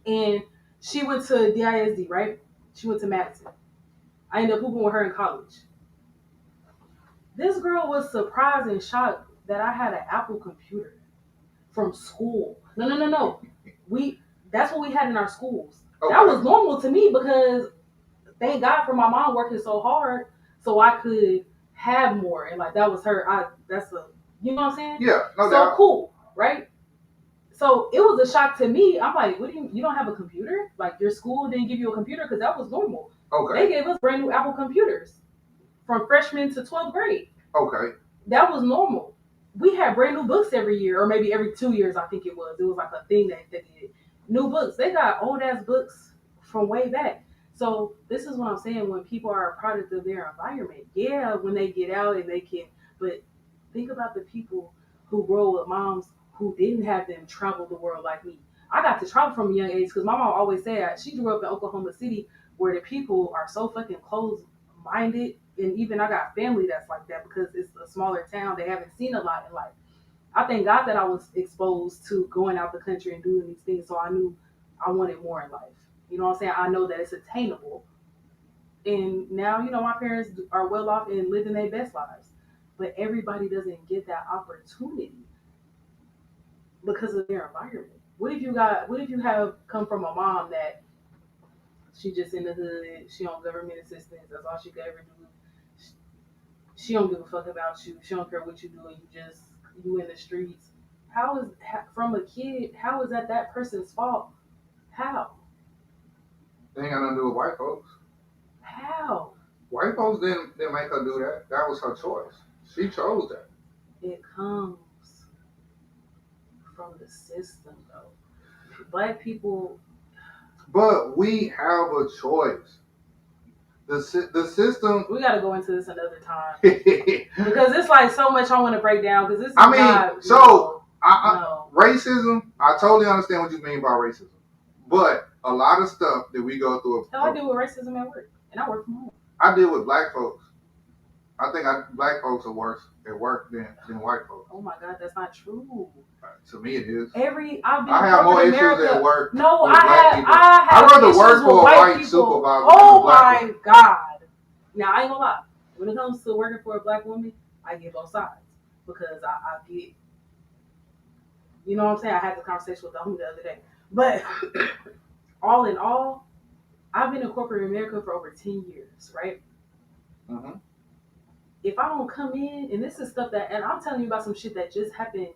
and she went to DISD, right? She went to Madison. I ended up hooping with her in college. This girl was surprised and shocked that I had an Apple computer from school. No. That's what we had in our schools. That was normal to me because thank God for my mom working so hard so I could have more. And like that was her. You know what I'm saying? Yeah. No so doubt. Cool, right? So it was a shock to me. I'm like, what do you don't have a computer? Like your school didn't give you a computer because that was normal. They gave us brand new Apple computers from freshman to 12th grade. That was normal. We had brand new books every year, or maybe every 2 years, I think it was. It was like a thing that they did. New books. They got old ass books from way back. So this is what I'm saying. When people are a product of their environment, when they get out and they can, but think about the people who grow with moms who didn't have them travel the world like me. I got to travel from a young age because my mom always said she grew up in Oklahoma City where the people are so fucking closed-minded. And even I got family that's like that because it's a smaller town. They haven't seen a lot in life. I thank God that I was exposed to going out the country and doing these things. So I knew I wanted more in life. You know what I'm saying? I know that it's attainable. And now, my parents are well off and living their best lives. But everybody doesn't get that opportunity because of their environment. What if you have come from a mom that she just in the hood, she on government assistance, that's all she could ever do. She don't give a fuck about you. She don't care what you do. You in the streets. From a kid, how is that person's fault? How? They ain't got nothing to do with white folks. How? White folks didn't make her do that. That was her choice. She chose that. It comes from the system, though. Black people. But we have a choice. The system. We got to go into this another time because it's like so much I want to break down. Because this is racism. I totally understand what you mean by racism, but a lot of stuff that we go through. Hell, I deal with racism at work, and I work from home. I deal with black folks. I think black folks are worse at work than white folks. Oh my God, that's not true. To me, it is. I have more issues at work. No, I have I'd rather work for a white people. supervisor. Oh my God. Now I ain't gonna lie. When it comes to working for a black woman, I get both sides because I get. You know what I'm saying? I had the conversation with the homie the other day. But all in all, I've been in corporate America for over 10 years, right? Mm-hmm. If I don't come in, and this is stuff that, and I'm telling you about some shit that just happened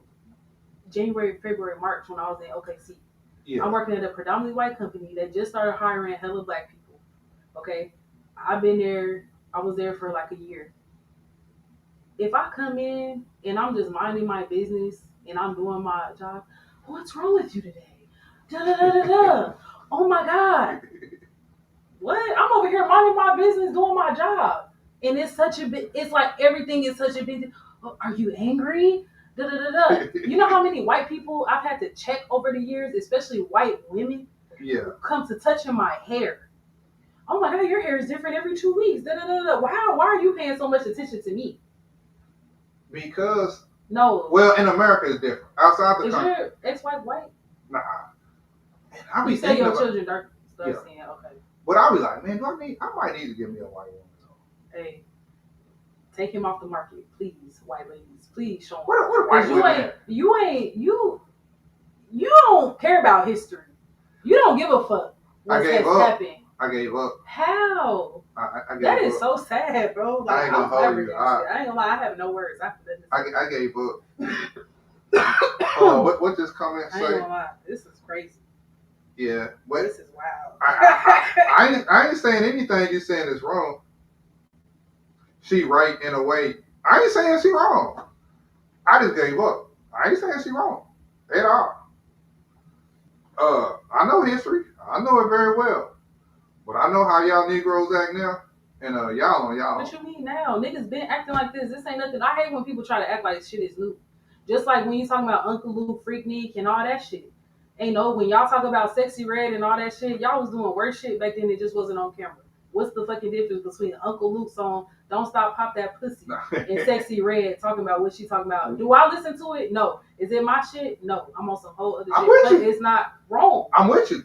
January, February, March when I was in OKC. Yeah. I'm working at a predominantly white company that just started hiring hella black people. Okay? I've been there, I was there for like a year. If I come in and I'm just minding my business and I'm doing my job, what's wrong with you today? Da da da da da. Oh my God. What? I'm over here minding my business, doing my job. And it's such a big, it's like everything is such a big, oh, are you angry? Da da da da. You know how many white people I've had to check over the years, especially white women, come to touching my hair. Oh my God, your hair is different every 2 weeks. Da da da da. Why are you paying so much attention to me? Because no. Well, in America it's different. Outside the is country. Is your ex-wife white? Nah. And I be you say your about, children dark skin, okay. But I be like, man, I might need to give me a white woman. Hey, take him off the market, please, white ladies. Please show him. What white women? You don't care about history. You don't give a fuck what has happened. I gave up. How? I gave that up. is so sad, bro. Like, I ain't gonna hold you. I ain't gonna lie. I have no words after that. I gave up. What this comment say? I ain't gonna lie. This is crazy. Yeah, but this is wild. I ain't saying anything you saying is wrong. She right in a way. I ain't saying she wrong. I just gave up. I ain't saying she wrong at all. I know history. I know it very well. But I know how y'all Negroes act now. And y'all on y'all. What you mean now? Niggas been acting like this. This ain't nothing. I hate when people try to act like shit is new. Just like when you talking about Uncle Luke, Freaknik, and all that shit. Ain't no, when y'all talk about Sexy Red and all that shit, y'all was doing worse shit back then. It just wasn't on camera. What's the fucking difference between Uncle Luke's song "Don't Stop, Pop That Pussy" and Sexy Red talking about what she talking about? Do I listen to it? No. Is it my shit? No. I'm on some whole other shit. But it's not wrong. I'm with you.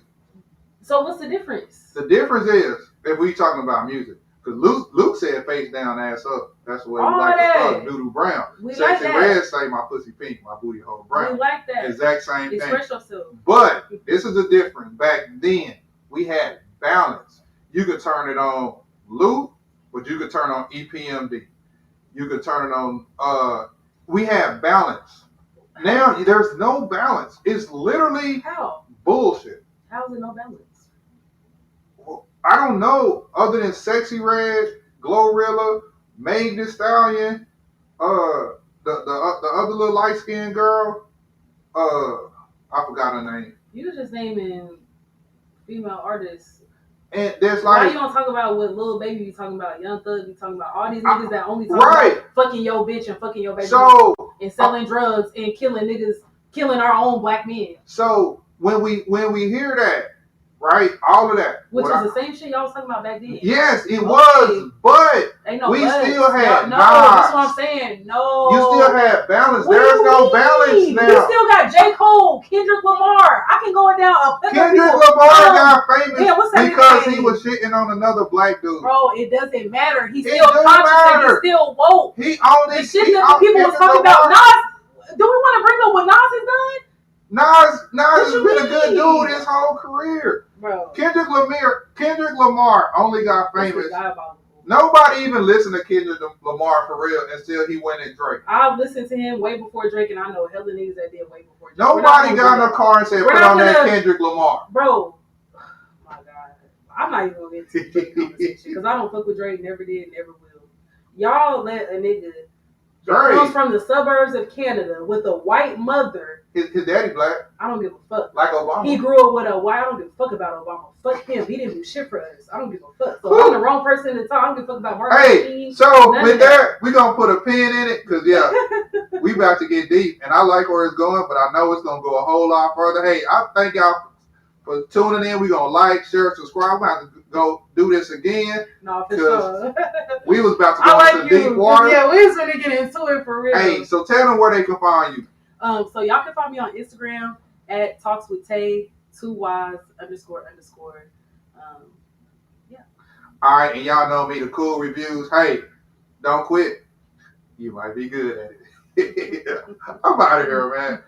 So what's the difference? The difference is if we talking about music. Because Luke said face down, ass up. That's what he like to fuck. Doodoo Brown. Sexy Red say my pussy pink, my booty hole brown. We like that. Exact same thing. Express yourself. But this is the difference. Back then, we had balance. You could turn it on Luke, but you could turn on EPMD. You could turn it on, we have balance. Now, there's no balance. It's literally bullshit. How is it no balance? I don't know, other than Sexy Red, Glorilla, Meg Thee Stallion, the other little light skinned girl, I forgot her name. You was just naming female artists. And there's why you don't talk about what Lil Baby be talking about, Young Thug be talking about, all these niggas that only talk about fucking your bitch and fucking your baby and selling drugs and killing niggas, killing our own black men. So when we hear that, right, all of that, which was the same shit y'all was talking about back then. Yes, it was, but we still had no, that's what I'm saying. No, you still had balance. There's no balance now. We still got J. Cole, Kendrick Lamar. I can go down a Kendrick Lamar got famous because he was shitting on another black dude. Bro, it doesn't matter. He's still conscious and he's still woke. He only the shit that the people was talking about. Nas, do we want to bring up what Nas has done? Nas has been a good dude his whole career. Bro. Kendrick Lamar only got famous. Nobody even listened to Kendrick Lamar for real until he went in Drake. I've listened to him way before Drake, and I know hella niggas that did way before Drake. Nobody got in a car and said, put on that Kendrick Lamar. Bro, oh my God. I'm not even going to get into the Drake conversation because I don't fuck with Drake, never did, never will. Y'all let a nigga that comes from the suburbs of Canada with a white mother. His daddy black. I don't give a fuck. Like Obama. He grew up with a white. I don't give a fuck about Obama. Fuck him. He didn't do shit for us. I don't give a fuck. So I'm the wrong person to talk. I don't give a fuck about Martin King. So with that, we're going to put a pin in it because, yeah, we about to get deep. And I like where it's going, but I know it's going to go a whole lot further. Hey, I thank y'all for tuning in. We're going to like, share, subscribe. We're going to go do this again. No, for sure. We was about to go into deep water. Yeah, we was going to get into it for real. Hey, so tell them where they can find you. So y'all can find me on Instagram at talkswithtay, 2 Ys __. Yeah. All right, and y'all know me, the cool reviews. Hey, don't quit. You might be good at it. I'm out of here, man.